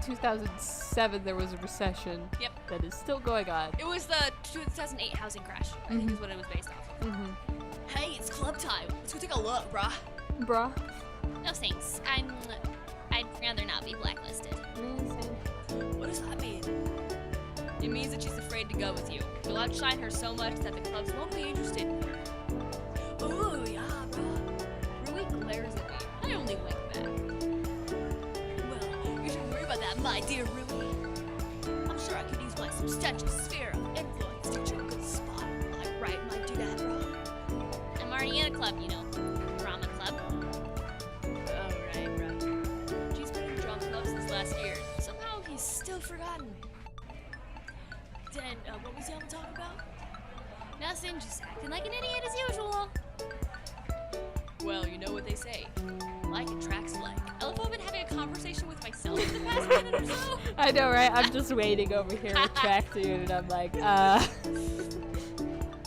2007, there was a recession. Yep. That is still going on. It was the 2008 housing crash, I think is what it was based off of. Hey, it's club time. Let's go take a look, brah. Bruh. No thanks. I'd rather not be blacklisted. What does that mean? It means that she's afraid to go with you. You'll outshine her so much that the clubs won't be interested in her. Oh, yeah, brah. Rui glares at me. I only wink back. Well, you shouldn't worry about that, my dear Rui. I'm sure I could use my substantial sphere of influence to get you a good spot. Like, right, might do that, bro. I'm already in a club, you know. Drama club. Oh, right. She's been in drama club since last year. Somehow he's still forgotten. Then, what was y'all talking about? Nothing, just acting like an idiot as usual. Well, you know what they say. Like attracts like. I love how I've been having a conversation with myself for the past minute or so. I know, right? I'm just waiting over here with track dude, and I'm like,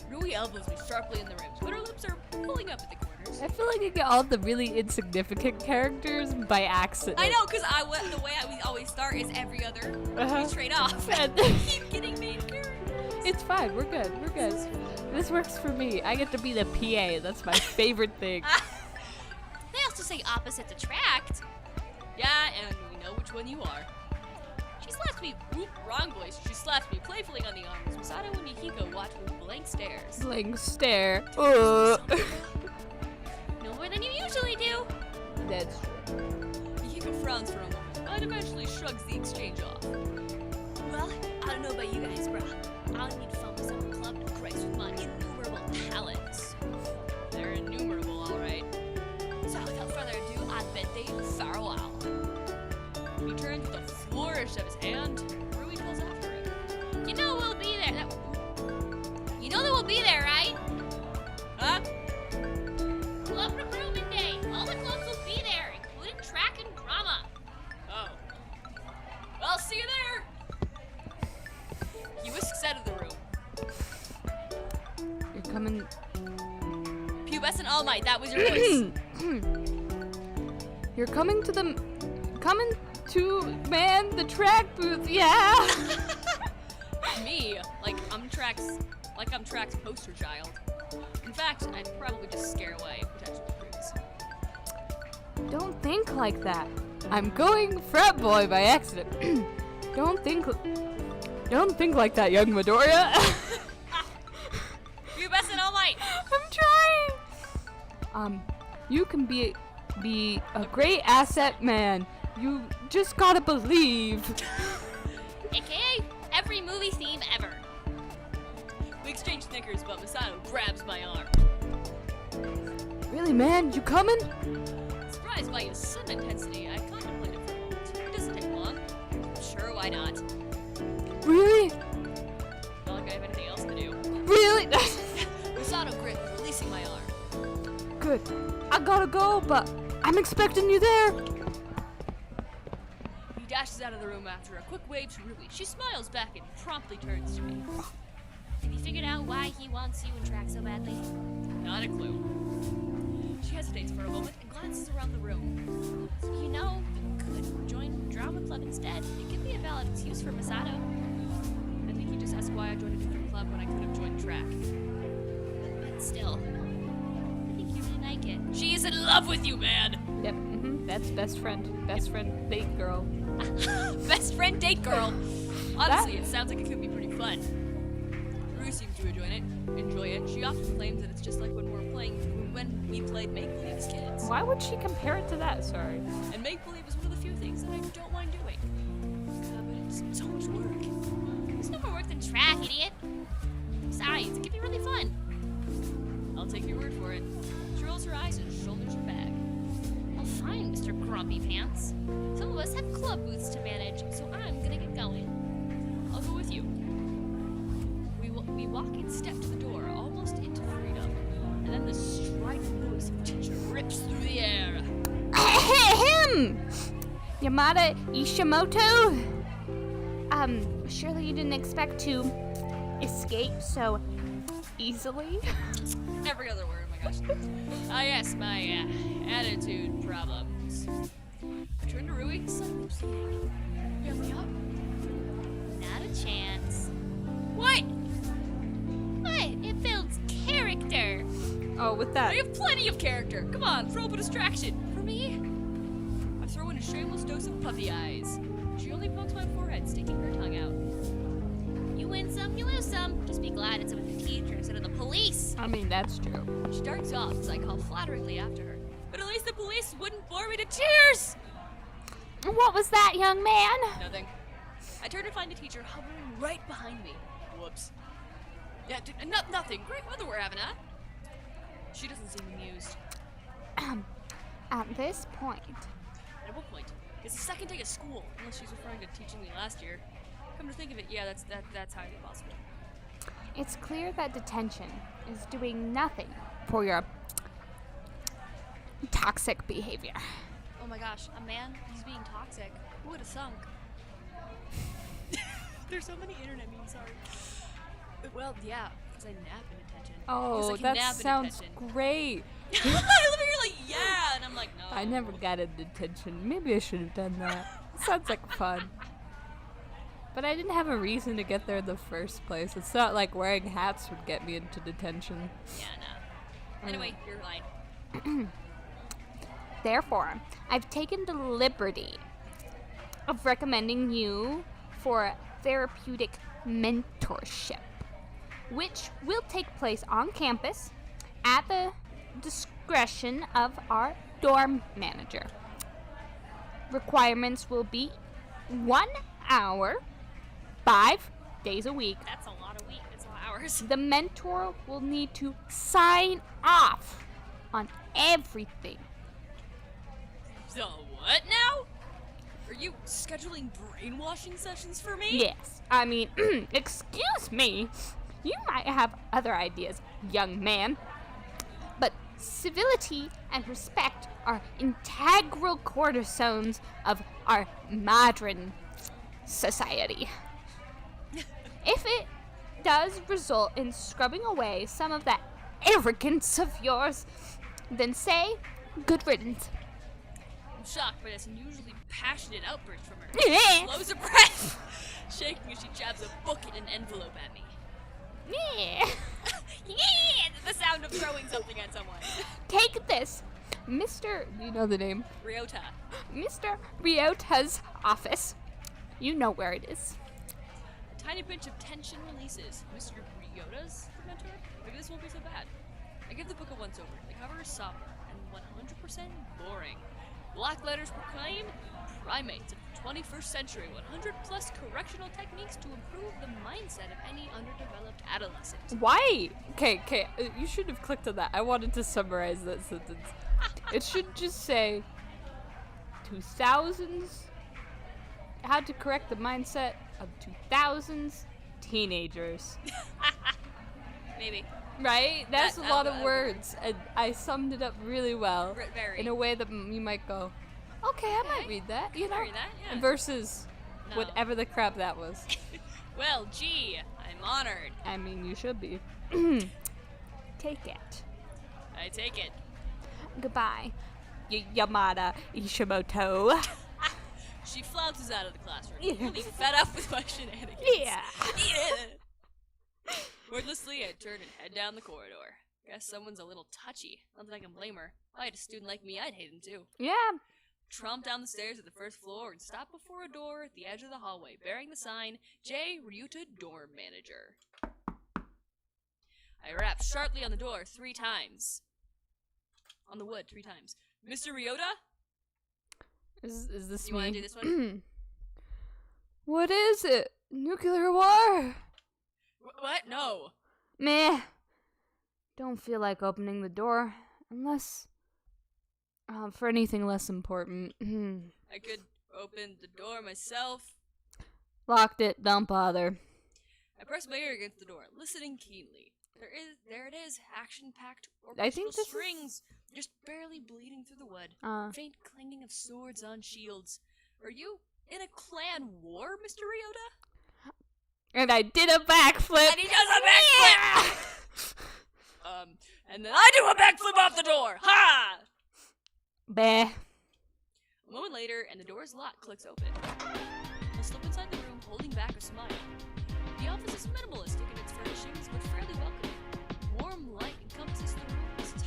Rui elbows me sharply in the ribs, but her lips are pulling up at the corners. I feel like you get all the really insignificant characters by accident. I know, because the way I always start is every other straight off. And Keep getting main characters. it's fine. We're good. This works for me. I get to be the PA. That's my favorite thing. They also say opposites attract. Yeah, and we know which one you are. She slaps me, wrong voice. She slaps me playfully on the arm as Masato and Yukiko watch with blank stares. Blank stare. No more than you usually do. That's true. Yukiko frowns for a moment, but eventually shrugs the exchange off. Well, I don't know about you guys, bro. I'll need to phone some club to grace with my innumerable talents. They're innumerable, all right. So without further ado, I bid thee farewell. He turns with a flourish of his hand. Rui calls after him. You know we'll be there. You know that we'll be there, right? Huh? Club recruitment day. All the clubs will be there, including track and drama. Oh. Well, see you there. He whisks out of the room. You're coming. Pubescent All Might, that was your voice. You're coming to the the track booth. Yeah. Me, like I'm Track's poster child. In fact, I'd probably just scare away potential recruits. Don't think like that. I'm going frat boy by accident. Don't think like that, young Midoriya. Pubescent All Might. I'm trying. You can be a great asset, man. You just gotta believe. AKA every movie theme ever. We exchange snickers, but Masato grabs my arm. Really, man? You coming? Surprised by his sudden intensity, I contemplated for a moment. It doesn't take long. Sure, why not? Really? Not like I have anything else to do. Really? Masato grinned, releasing my arm. Good. I gotta go, but I'm expecting you there. He dashes out of the room after a quick wave to Ruby. She smiles back and promptly turns to me. Have you figured out why he wants you and Track so badly? Not a clue. She hesitates for a moment and glances around the room. You know, you could join drama club instead. It could be a valid excuse for Masato. I think he just asked why I joined a different club when I could have joined Track. But still, I think you really like it. She's in love with you, man! Yep. That's best friend. Best friend date girl. Best friend date girl! Honestly, it sounds like it could be pretty fun. Rue seems to enjoy it. She often claims that it's just like when we're when we played make-believe as kids. Why would she compare it to that? Sorry. And make-believe is one of the few things that I don't mind doing. But it's so much work. It's no more work than track, idiot. Besides, it can be really fun. I'll take your word for it. She rolls her eyes and shoulders her bag. Well, fine, Mr. Grumpy Pants. Some of us have club booths to manage, so I'm gonna get going. I'll go with you. We walk in step to the door, almost into freedom. And then the strident voice of teacher rips through the air. Ahem! Yamada Ishimoto? Surely you didn't expect to escape so easily? Every other word, oh my gosh. Ah, yes, my attitude problems. I turn to Rui, suddenly pleading. Bail me up. Not a chance. What? What? It builds character. Oh, with that. I have plenty of character. Come on, throw up a distraction. For me, I throw in a shameless dose of puppy eyes. She only pokes my forehead, sticking her tongue out. You win some, you lose some. Just be glad it's with the teacher instead of the police. I mean, that's true. She darts off as I call flatteringly after her. But at least the police wouldn't bore me to tears! What was that, young man? Nothing. I turn to find the teacher hovering right behind me. Whoops. Yeah, nothing. Great weather we're having, huh? She doesn't seem amused. At this point, At what point? It's the second day of school, unless she's referring to teaching me last year. Come to think of it, yeah, that's highly possible. it's clear that detention is doing nothing for your toxic behavior. Oh my gosh, a man who's being toxic. Who would have thunk? There's so many internet memes, sorry. Well, yeah, because I nap in detention. Oh, Because I can that nap in sounds detention. great. I live here like, yeah, and I'm like, no. I never got in detention. Maybe I should have done that. Sounds like fun. But I didn't have a reason to get there in the first place. It's not like wearing hats would get me into detention. Yeah, no. Anyway, you're right. Therefore, I've taken the liberty of recommending you for therapeutic mentorship, which will take place on campus at the discretion of our dorm manager. Requirements will be 1 hour, 5 days a week. That's a lot of hours. The mentor will need to sign off on everything. So what now? Are you scheduling brainwashing sessions for me? Yes, I mean, excuse me. You might have other ideas, young man. But civility and respect are integral cornerstones of our modern society. If it does result in scrubbing away some of that arrogance of yours, then say good riddance. I'm shocked by this unusually passionate outburst from her. Yeah. Slows her breath, shaking as she jabs a book in an envelope at me. Yeah. Yeah, the sound of throwing something at someone. Take this, Mr. You know the name? Ryota. Mr. Ryota's office. You know where it is. A tiny pinch of tension releases. Mr. Ryota's the mentor? Maybe this won't be so bad. I give the book a once over. The cover is somber and 100% boring. Black letters proclaim primates of the 21st century, 100 plus correctional techniques to improve the mindset of any underdeveloped adolescent. Why? Okay, you should have clicked on that. I wanted to summarize that sentence. It should just say 2000s, how to correct the mindset of 2000s teenagers. Maybe. Right? That's That- a lot that- of words, and I summed it up really well Very. in a way that you might go, okay, I might read that, you know? Read that, yeah. Versus No. whatever the crap that was. Well, gee, I'm honored. I mean, you should be. Take it. I take it. Goodbye, Yamada Ishimoto. She flounces out of the classroom, Yeah. really fed up with my shenanigans. Yeah. Wordlessly, I turn and head down the corridor. Guess someone's a little touchy. Not that I can blame her. If I had a student like me, I'd hate him too. Yeah. Tromp down the stairs at the first floor and stop before a door at the edge of the hallway bearing the sign, J. Ryuta Dorm Manager. I rap sharply on the door 3 times. on the wood 3 times. Mr. Ryota? Is this You me? want to do this one? What is it? Nuclear war? What? No. Meh. Don't feel like opening the door unless for anything less important. I could open the door myself. Locked it. Don't bother. I press my ear against the door, listening keenly. There it is, action-packed I think orchestral this is- strings, just barely bleeding through the wood. Faint clanging of swords on shields. Are you in a clan war, Mr. Ryota? And I did a backflip. And he does a backflip! And then I do a backflip off the door! Ha! Bah. A moment later, and the door's lock clicks open. I slip inside the room, holding back a smile. The office is minimalistic in its furnishings, but fairly welcoming. Warm light encompasses the room,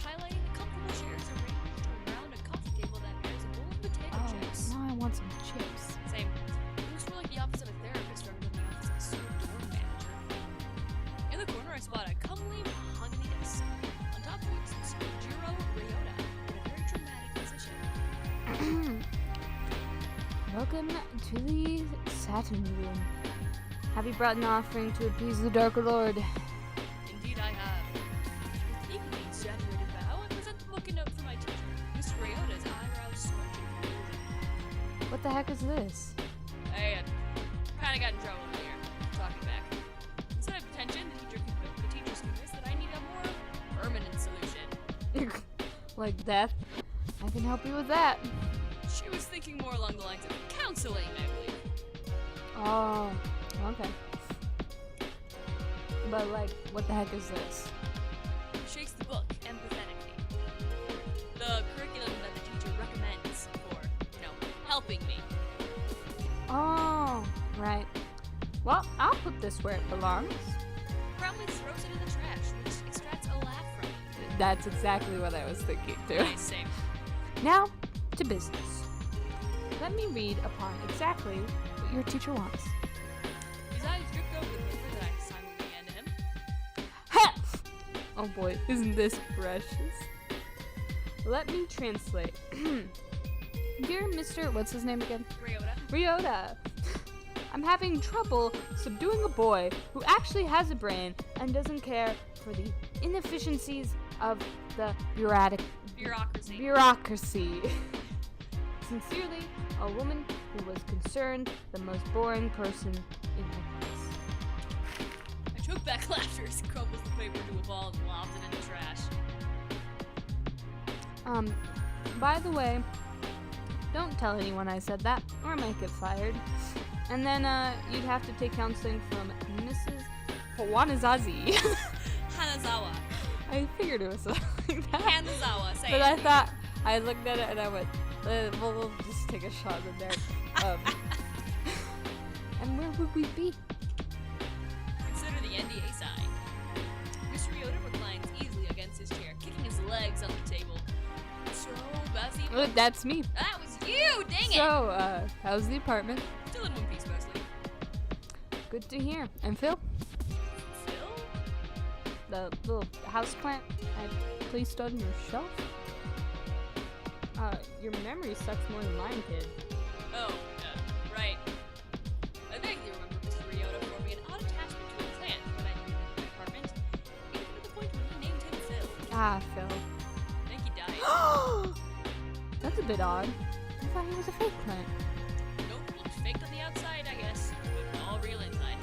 highlighting the comfortable chairs arranged around a coffee table that bears a bowl of potato chips. Now I want some chips. Same. It looks more like the office of a therapist rather than the office of a sewer door manager. In the corner, I spot a comely mahogany desk. On top of which sits Jiro Ryota in a very dramatic position. Welcome to the Saturn Room. Have you brought an offering to appease the Dark Lord? Indeed, I have. With equally exaggerated bow, I present the book and note for my teacher, Mr. Ryota's eyebrows scrunching. What the heck is this? I kinda got in trouble here, talking back. Instead of detention, the teacher's convinced that I need a more permanent solution. Like death? I can help you with that. She was thinking more along the lines of counseling, I believe. Oh, okay. But like, what the heck is this? She shakes the book empathetically. The curriculum that the teacher recommends for, helping me. Oh, right. Well, I'll put this where it belongs. Proudly throws it in the trash, which extracts a laugh from it. That's exactly what I was thinking too. Nice, same. Now, to business. Let me read upon exactly what your teacher wants. His eyes dripped over the paper that I silently handed him. Ha! Oh boy, isn't this precious? Let me translate. Dear Mr. What's his name again? Ryota. Ryota. I'm having trouble subduing a boy who actually has a brain and doesn't care for the inefficiencies of the bureaucracy. Sincerely, a woman who was concerned, the most boring person in her class. I choke back laughter as he crumbles the paper into a ball and lobs it in the trash. By the way, don't tell anyone I said that, or I might get fired. And then, you'd have to take counseling from Mrs. Hawanazazi. Hanazawa. I figured it was something like that. Hanazawa, say But it. I thought, I looked at it and I went, we'll just take a shot in there. And where would we be? Consider the NDA sign. Mr. Ryota reclines easily against his chair, kicking his legs on the table. So, Bessie, Oh, that's me. that was you! Dang it! So, how's the apartment? Still in one piece, mostly. Good to hear. And Phil, Phil? the little houseplant I placed on your shelf? Your memory sucks more than mine, kid. Oh, right. I vaguely remember Mr. Ryota forming an odd attachment to a plant when I moved into my apartment, even to the point where he named him Phil. Ah, Phil. I think he died. That's a bit odd. I thought he was a fake plant. Nope, looked faked on the outside, I guess, but all real inside.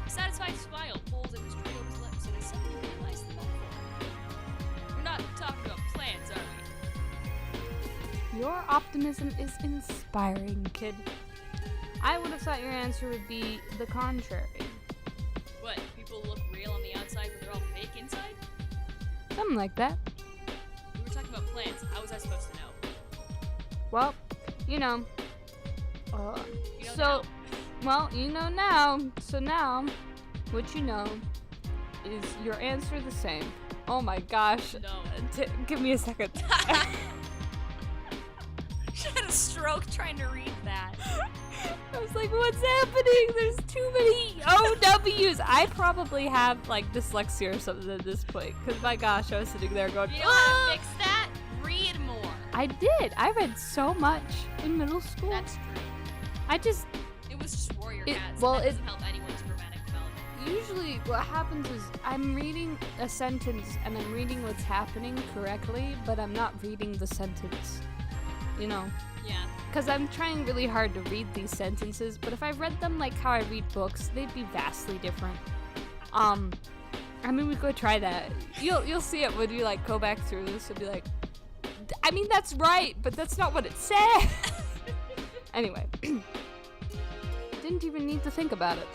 A satisfied smile pulls at Mr. Ryota's lips, and I suddenly realize the metaphor. We're not talking about plants, are we? Your optimism is inspiring, kid. I would have thought your answer would be the contrary. What, people look real on the outside, but they're all fake inside? Something like that. We were talking about plants. How was I supposed to know? Well, you know. You know So, now. well, you know now. So now, what you know is your answer the same. Oh my gosh. No. Give me a second. She had a stroke trying to read that. I was like, what's happening? There's too many OWs. I probably have like dyslexia or something at this point. Because my gosh, I was sitting there going, You know how to fix that? I did. I read so much in middle school. That's true. It was just warrior It- cats. well, and that it- doesn't help anyone's dramatic development. Usually what happens is I'm reading a sentence and I'm reading what's happening correctly, but I'm not reading the sentence. You know? Yeah. Because I'm trying really hard to read these sentences, but if I read them like how I read books, they'd be vastly different. I mean, we could try that. You'll see it when you like go back through this and be like, I mean, that's right, but that's not what it said. Anyway, didn't even need to think about it.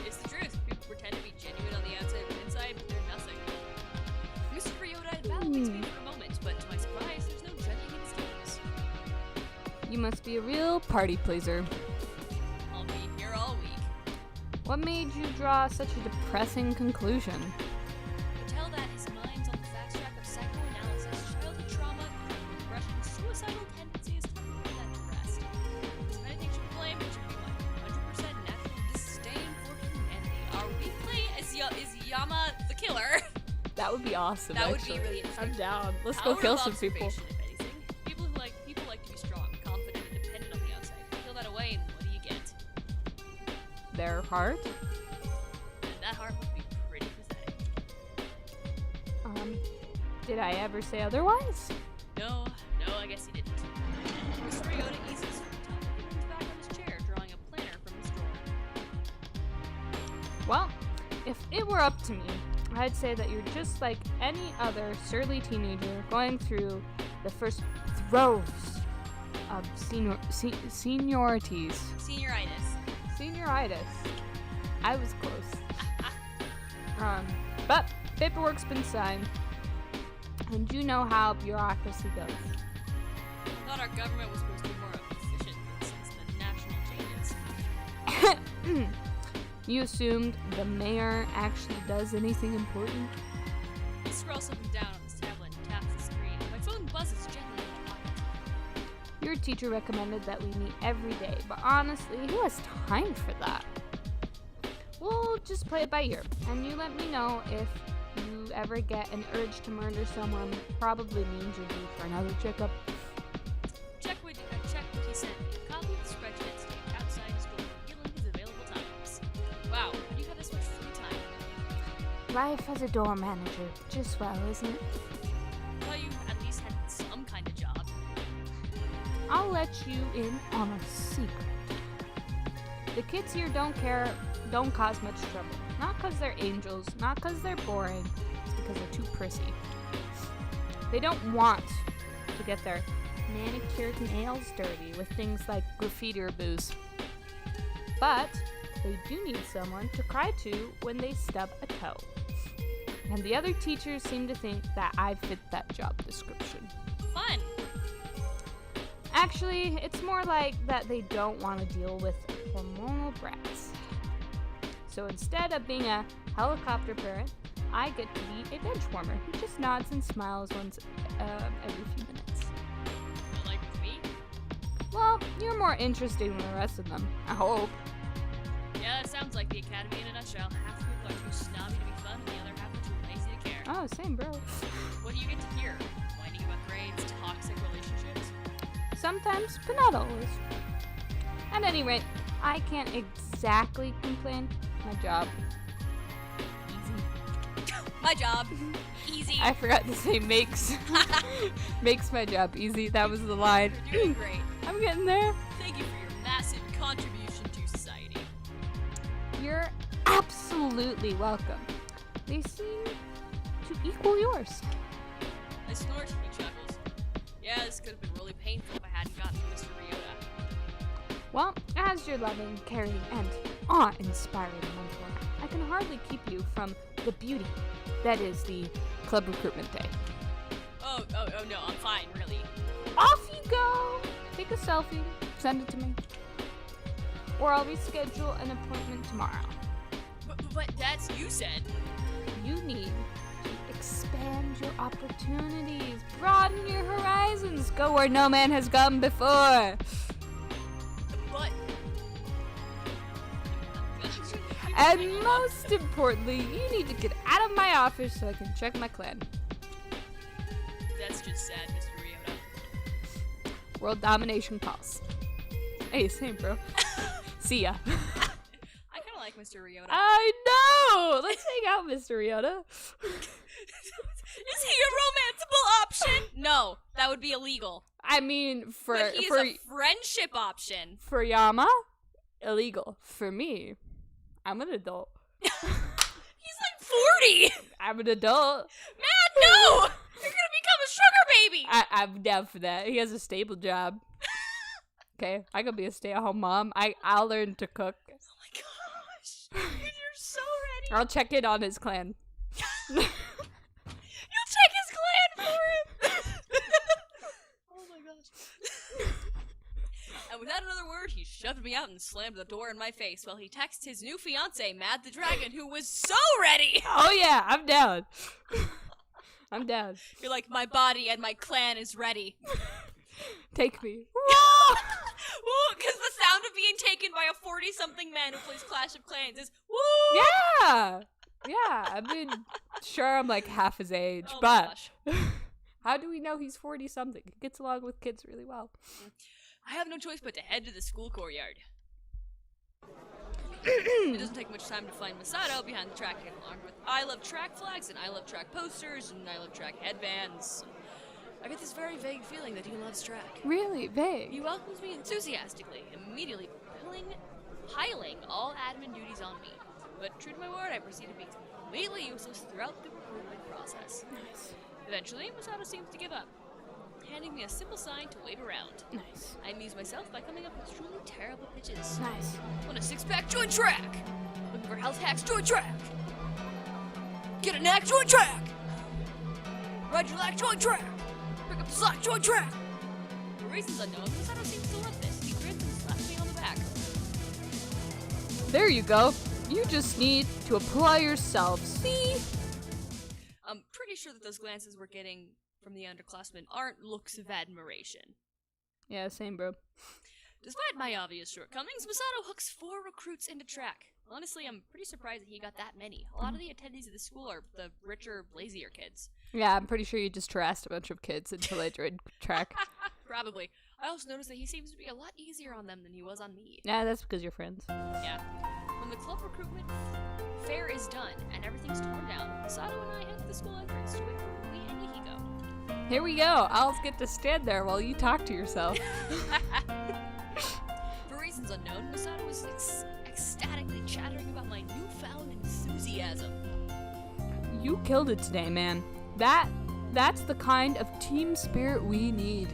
It's the truth. People pretend to be genuine on the outside, but inside, they're nothing. Mr. Ryota evaluates me for a moment, but to my surprise, there's no judging in his games. You must be a real party pleaser. I'll be here all week. What made you draw such a depressing conclusion? You tell that his mind's on the fast track of psychoanalysis, childhood trauma, depression, suicidal tendencies, and that depressed. If anything should be blamed, it should be my 100% natural disdain for humanity. Our weekly is Yama the killer. That would be awesome. That would actually. be really interesting. I'm down. Let's Power go kill of some people. observation, if anything. People like to be strong, confident, and dependent on the outside. Peel that away, and what do you get? Their heart. And that heart would be pretty pathetic. Did I ever say otherwise? No, I guess he didn't. Mr. Ryota eases from the top and leans back on his chair, drawing a planner from his drawer. Well, if it were up to me, I'd say that you're just like any other surly teenager going through the first throes of seniorities. Senioritis. I was close. But paperwork's been signed, and you know how bureaucracy goes. I thought our government was supposed to be more efficient since the national changes. You assumed the mayor actually does anything important? He scrolls something down on his tablet and taps the screen. My phone buzzes gently in my pocket. Your teacher recommended that we meet every day, but honestly, who has time for that? We'll just play it by ear, and you let me know if you ever get an urge to murder someone. Probably means you're due for another checkup. Check what he sent me. A copy of the spreadsheet staked outside his door, revealing his available times. Wow, how do you have this much free time? Life as a door manager, just well, isn't it? I thought you at least had some kind of job. I'll let you in on a secret. The kids here don't cause much trouble. Not because they're angels, not because they're boring, it's because they're too prissy. They don't want to get their manicured nails dirty with things like graffiti or booze. But they do need someone to cry to when they stub a toe. And the other teachers seem to think that I fit that job description. Fun! Actually, it's more like that they don't want to deal with hormonal brats. So instead of being a helicopter parent, I get to be a bench warmer who just nods and smiles once every few minutes. Like with me? Well, you're more interesting than the rest of them, I hope. Yeah, it sounds like the academy in a nutshell. Half the people are too snobby to be fun, and the other half are too lazy to care. Oh, same, bro. What do you get to hear? Whining about grades, toxic relationships? Sometimes, but not always. At any rate, I can't exactly complain. My job. Easy. My job. Easy. I forgot to say makes. Makes my job easy. That was the line. You're doing great. I'm getting there. Thank you for your massive contribution to society. You're absolutely welcome. They seem to equal yours. I snort, he chuckles. Yeah, this could have been really painful if I hadn't gotten Mr. Ryota. Well, as your loving, caring, and awe-inspiring mentor, I can hardly keep you from the beauty that is the club recruitment day. Oh no, I'm fine, really. Off you go! Take a selfie, send it to me. Or I'll reschedule an appointment tomorrow. But that's you said. You need to expand your opportunities, broaden your horizons, go where no man has gone before. But... And most importantly, you need to get out of my office so I can check my clan. That's just sad, Mr. Ryota. World domination calls. Hey, same, bro. See ya. I kind of like Mr. Ryota. I know! Let's hang out, Mr. Ryota. Is he a romanceable option? No, that would be illegal. I mean, But he's a friendship option. for Yama, illegal. For me, I'm an adult. He's like 40. I'm an adult. Man, no! You're gonna become a sugar baby. I'm down for that. He has a stable job. Okay, I could be a stay-at-home mom. I'll learn to cook. Oh my gosh. You're so ready. I'll check in on his clan. You'll check his clan for him. Oh my gosh. And without another word, he shoved me out and slammed the door in my face while he texted his new fiance, MadtheDragon, who was so ready. Oh yeah, I'm down. I'm down. You're like, my body and my clan is ready. Take me. Because the sound of being taken by a 40-something man who plays Clash of Clans is woo! Yeah. Yeah, I mean, sure, I'm like half his age, Oh my but gosh. how do we know he's 40-something? He gets along with kids really well. I have no choice but to head to the school courtyard. It doesn't take much time to find Masato behind the track along with I Love Track flags and I Love Track posters and I Love Track headbands. I get this very vague feeling that he loves track. Really vague. He welcomes me enthusiastically, immediately piling all admin duties on me. But true to my word, I proceed to be completely useless throughout the recruitment process. Nice. Eventually, Masato seems to give up, handing me a simple sign to wave around. Nice. I amuse myself by coming up with truly terrible pitches. Nice. Want a six-pack? Join track! Looking for health hacks? Join track! Get a knack? Join track! Ride your lack? Join track! Pick up the slack? Join track! For reasons unknown, Masato seems to love this. He grins and slaps me on the back. There you go. You just need to apply yourself. See? I'm pretty sure that those glances we're getting from the underclassmen aren't looks of admiration. Yeah, same, bro. Despite my obvious shortcomings, Masato hooks 4 recruits into track. Honestly, I'm pretty surprised that he got that many. A lot of the attendees of the school are the richer, lazier kids. Yeah, I'm pretty sure you just harassed a bunch of kids until they joined track. Probably. I also noticed that he seems to be a lot easier on them than he was on me. Yeah, that's because you're friends. Yeah. When the club recruitment fair is done and everything's torn down, Masato and I head to the school entrance to wait for Rui and Yukiko. Here we go. I'll get to stand there while you talk to yourself. For reasons unknown, Masato was ecstatically chattering about my newfound enthusiasm. You killed it today, man. That's the kind of team spirit we need.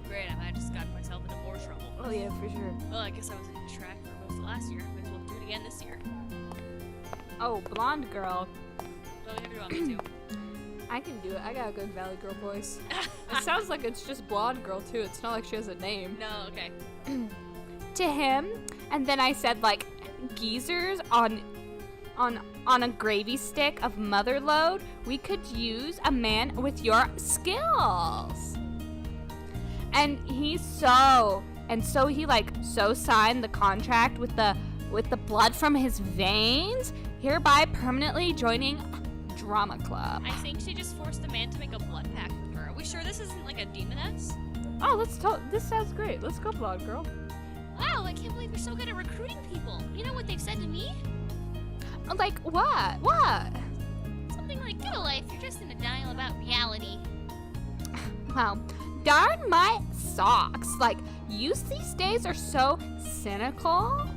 Great, I just got myself into more trouble. Oh yeah, for sure. Well, I guess I was in track for most of last year. Might as well do it again this year. Oh, blonde girl. Well, if you want me to. I can do it. I got a good Valley Girl voice. It sounds like it's just blonde girl too. It's not like she has a name. No, okay. To him, and then I said like geezers on a gravy stick of mother load. We could use a man with your skills. And he so signed the contract with the blood from his veins, hereby permanently joining drama club. I think she just forced a man to make a blood pact with her. Are we sure this isn't like a demoness? Oh, this sounds great. Let's go, blonde girl. Wow, I can't believe you're so good at recruiting people. You know what they've said to me? Like what? What? Something like, get a life, you're just in denial about reality. Wow. Darn my socks. Like, youth these days are so cynical.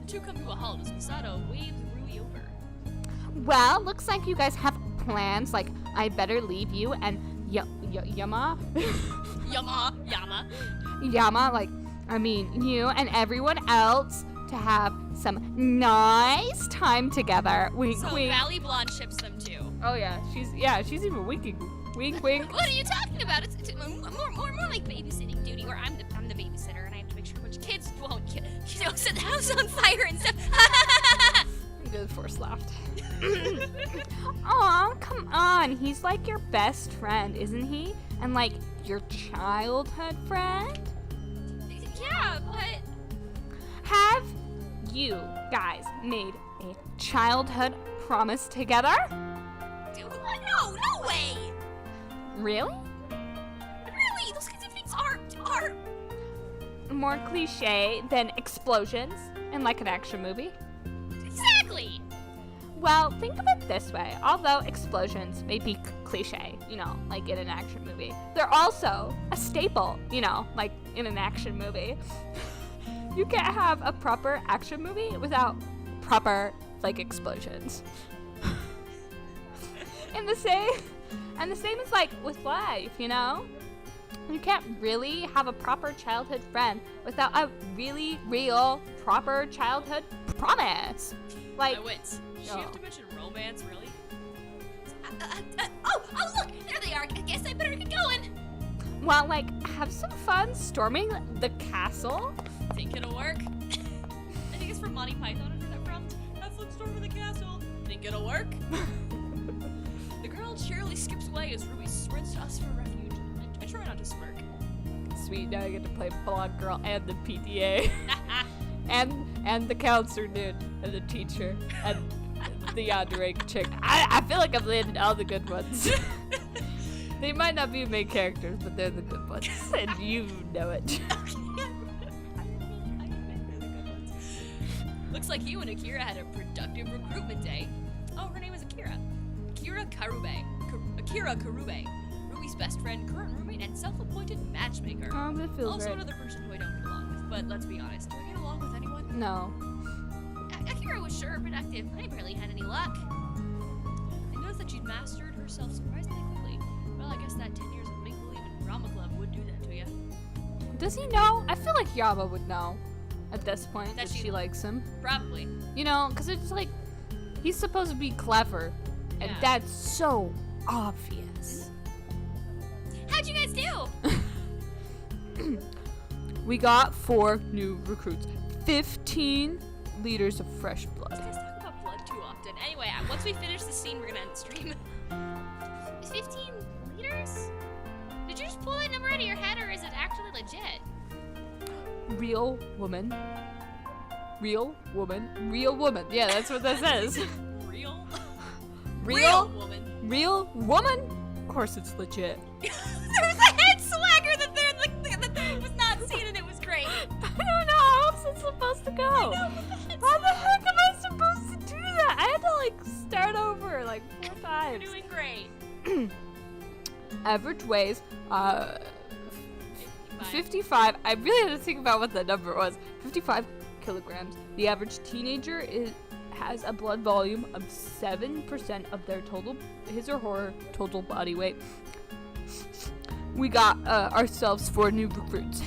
The two come to a halt as Masato waves Rui over. Well, looks like you guys have plans. Like, I better leave you and Yama. Yama, like, I mean, you and everyone else to have some nice time together. Wink, So wink. Valley Blonde ships them too. Oh yeah, she's even winking. Wink, wink. What are you talking about? It's more like babysitting duty, where I'm the babysitter and I have to make sure a bunch of kids won't, set the house on fire and stuff. Good force laughed. Aw, come on. He's like your best friend, isn't he? And like your childhood friend? Yeah, but Have you guys made a childhood promise together? no way. Really? Really, those kinds of things aren't more cliche than explosions in like an action movie? Exactly. Well, think of it this way. Although explosions may be cliche, you know, like in an action movie, they're also a staple, you know, like in an action movie. You can't have a proper action movie without proper, like, explosions. And the same is like with life, you know? You can't really have a proper childhood friend without a really real, proper childhood promise. Like, I wins. Does she have to mention romance, really? Oh, look, there they are. I guess I better get going. well, like, have some fun storming the castle. Think it'll work? I think it's from Monty Python. Is that from? Have fun storming the castle. Think it'll work? The girl cheerily skips away as Ruby sprints to us for refuge. I try not to smirk. Sweet, now I get to play blonde girl and the PTA. and the counselor dude, and the teacher, and the underage chick. I feel like I've landed all the good ones. They might not be main characters, but they're the good ones, and you know it. Looks like you and Akira had a productive recruitment day. Oh, her name is Akira. Akira Karube. Ruby's best friend, current roommate, and self-appointed matchmaker. Oh, that feels Also right. another person who I don't get along with, but let's be honest. Do I get along with anyone? No. Akira was sure productive. I barely had any luck. I noticed that she'd mastered herself surprisingly quickly. Well, I guess that 10 years of make-believe and drama club would do that to you. Does he know? I feel like Yaba would know at this point That that she- she likes him. Probably. You know, because it's like, he's supposed to be clever, and Yeah. that's so obvious. How'd you guys do? We got 4 new recruits, 15 liters of fresh You blood. guys talk about blood too often. Anyway, once we finish the scene, we're gonna end the stream. 15 liters? Did you just pull that number out of your head, or is it actually legit? Real woman. Real woman. Real woman. Yeah, that's what that says. Real? Real woman. Real woman? Of course it's legit. There was a head swagger that there was not seen, and it was great. I don't know how else it's supposed to go. How the heck am I supposed to do that? I had to like start over like 4 You're times. doing great. Average weighs 55. I really had to think about what the number was. 55 kilograms. The average teenager has a blood volume of 7% of their his or her total body weight. We got ourselves 4 new recruits.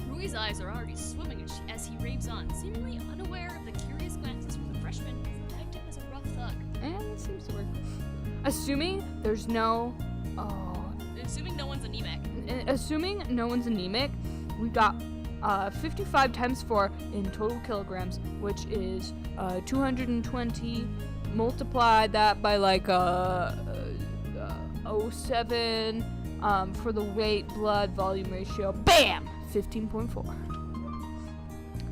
Rui's eyes are already swimming as he raves on, seemingly unaware of the curious glances from the freshman who tagged him as a rough thug. And it seems to work. Assuming there's no... Assuming no one's anemic. Assuming no one's anemic, we got 55 times 4 in total kilograms, which is 220. Multiply that by like 0.7 for the weight blood volume ratio. Bam! 15.4.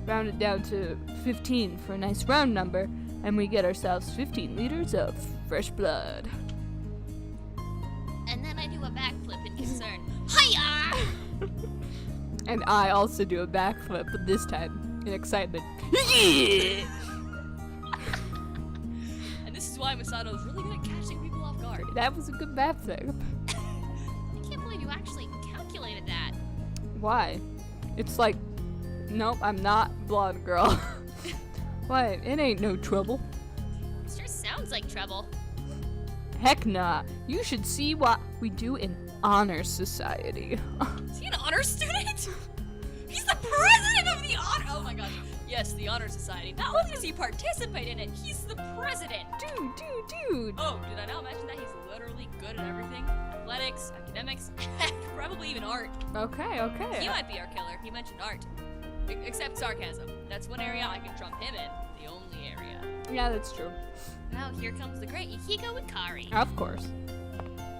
Round it down to 15 for a nice round number, and we get ourselves 15 liters of fresh blood. And then I do a backflip in concern. Hiya! And I also do a backflip, but this time in excitement. Yeah! And this is why Masato is really good at catching people off guard. That was a good backflip. I can't believe you actually calculated that. Why? It's like, nope, I'm not blonde girl. Why? It ain't no trouble. Sure sounds like trouble. Heck nah. You should see what we do in honor society. Is he an honor student? He's the president of the honor. Oh my gosh. Yes, the honor society. Not only does he participate in it, he's the president. Dude. Oh, did I not mention that he's literally good at everything? Athletics, academics, probably even art. Okay. He might be our killer. He mentioned art. Except sarcasm. That's one area I can trump him in. The only area. Yeah, that's true. Now here comes the great Yukiko Ikari. Of course.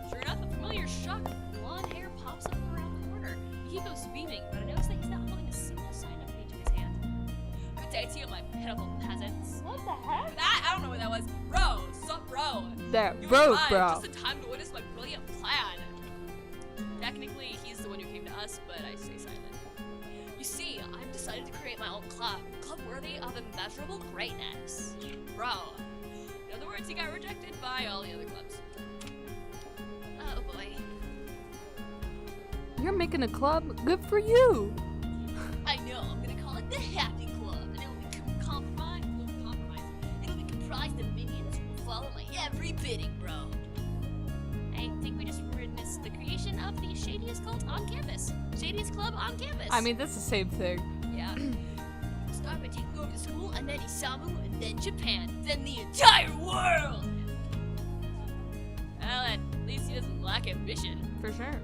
Sure enough, a familiar shock of blonde hair pops up around the corner. Yukiko's beaming, but I notice that he's not holding a single sign of page in his hand. Good day to you, my pitiful peasants. What the heck? I don't know what that was. Bro, sup, bro? There, You bro. arrived just in time to witness my brilliant plan. Technically, he's the one who came to us, but I stay silent. You see, decided to create my own club worthy of immeasurable greatness. Bro. In other words, he got rejected by all the other clubs. Oh boy. You're making a club? Good for you! I know, I'm gonna call it the Happy Club, and it'll be compromised. It'll be comprised of minions who will follow my every bidding, bro. I think we just witnessed the creation of the shadiest cult on campus. Shadiest club on campus. I mean, that's the same thing. Yeah. Start by taking over the school, and then Isamu, and then Japan, then the entire world! Well, at least he doesn't lack ambition. For sure.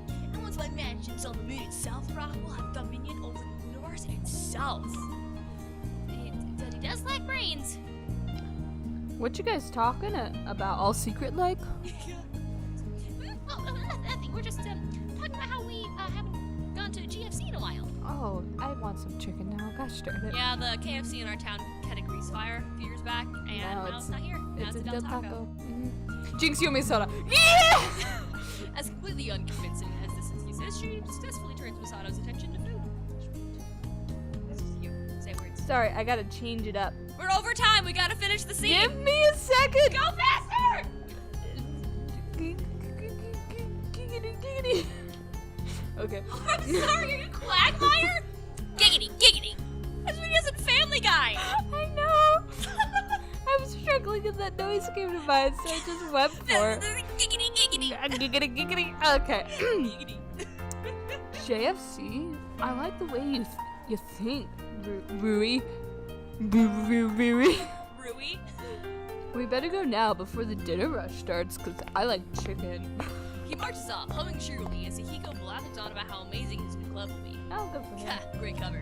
And once my mansion's on the moon itself, bro, we'll have dominion over the universe itself. But he does lack brains. What you guys talking about? All secret like? Nothing. We're just talking about how we haven't gone to GFC in a while. Oh, I want some chicken now. Gosh darn it. Yeah, the KFC in our town had a grease fire a few years back, and now it's not here. Now It's a Del Del Taco. Taco. Jinx, you Soda. Yeah! As completely unconvincing as this is, he says she successfully turns Masato's attention to food. This is you. Say words. Sorry, I gotta change it up. We're over time. We gotta finish the scene. Give me a second! Go faster! Okay. I'm sorry. Are you Quagmire? Giggity, giggity. That's what he does in Family Guy. I know! I was struggling and that noise came to mind, so I just went for it. Giggity, giggity. Giggity, giggity. Okay. Giggity. JFC, I like the way you think, Rui. Rui. Rui. We better go now before the dinner rush starts, because I like chicken. He marches off, humming cheerily as Hiko blathers on about how amazing his new club will be. Oh, good for him. Ha, great cover.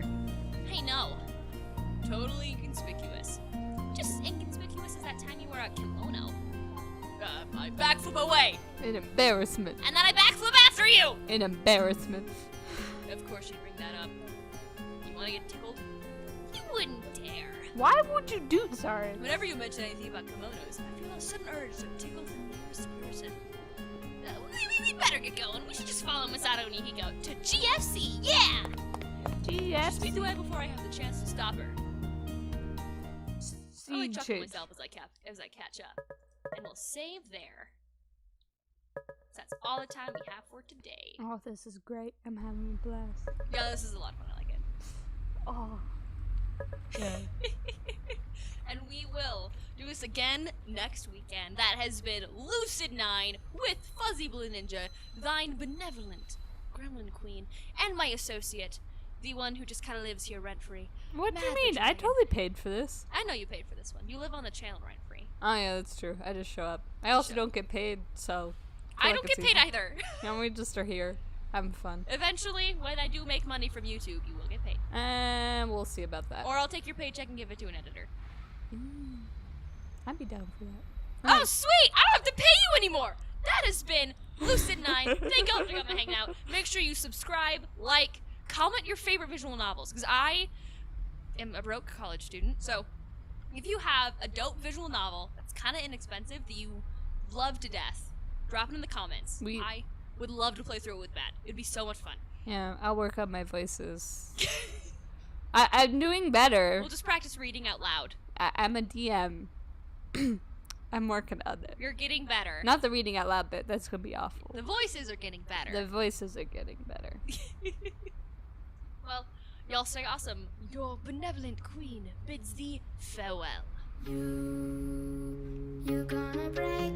Hey, no. Totally inconspicuous. Just inconspicuous as that time you wore a kimono. I backflip away, An embarrassment. and then I backflip after you! An embarrassment. Of course you'd bring that up. You wanna get tickled? You wouldn't dare. Why would you do? Sorry. Whenever you mention anything about kimonos, I feel a sudden urge to tickle the nearest person. We better get going. We should just follow Masato and Hiko to GFC, yeah! Just speed away before I have the chance to stop her. I only Scene chuckle change. myself as I catch up. And we'll save there. So that's all the time we have for today. Oh, this is great. I'm having a blast. Yeah, this is a lot of fun. I like it. Oh. Yeah. And we will do this again next weekend. That has been Lucid9 with Fuzzyblueninja, thine benevolent gremlin queen, and my associate, the one who just kind of lives here rent-free. What do you mean? I MadtheDragon. totally paid for this. I know you paid for this one. You live on the channel rent-free. Oh yeah, that's true. I just show up. I also don't get paid, so. I don't get paid either. And we just are here, having fun. Eventually, when I do make money from YouTube, you will get paid. And we'll see about that. Or I'll take your paycheck and give it to an editor. I'd be down for that. Oh, sweet! I don't have to pay you anymore! That has been Lucid9. Thank y'all for coming and hanging out. Make sure you subscribe, like, comment your favorite visual novels, because I am a broke college student, so if you have a dope visual novel that's kind of inexpensive that you love to death, drop it in the comments. I would love to play through it with Matt. It'd be so much fun. Yeah, I'll work on my voices. I'm doing better. We'll just practice reading out loud. I'm a DM. I'm working on it. You're getting better. Not the reading out loud bit. That's gonna be awful. The voices are getting better. The voices are getting better. Well, y'all stay awesome. Your benevolent queen bids thee farewell. You're gonna break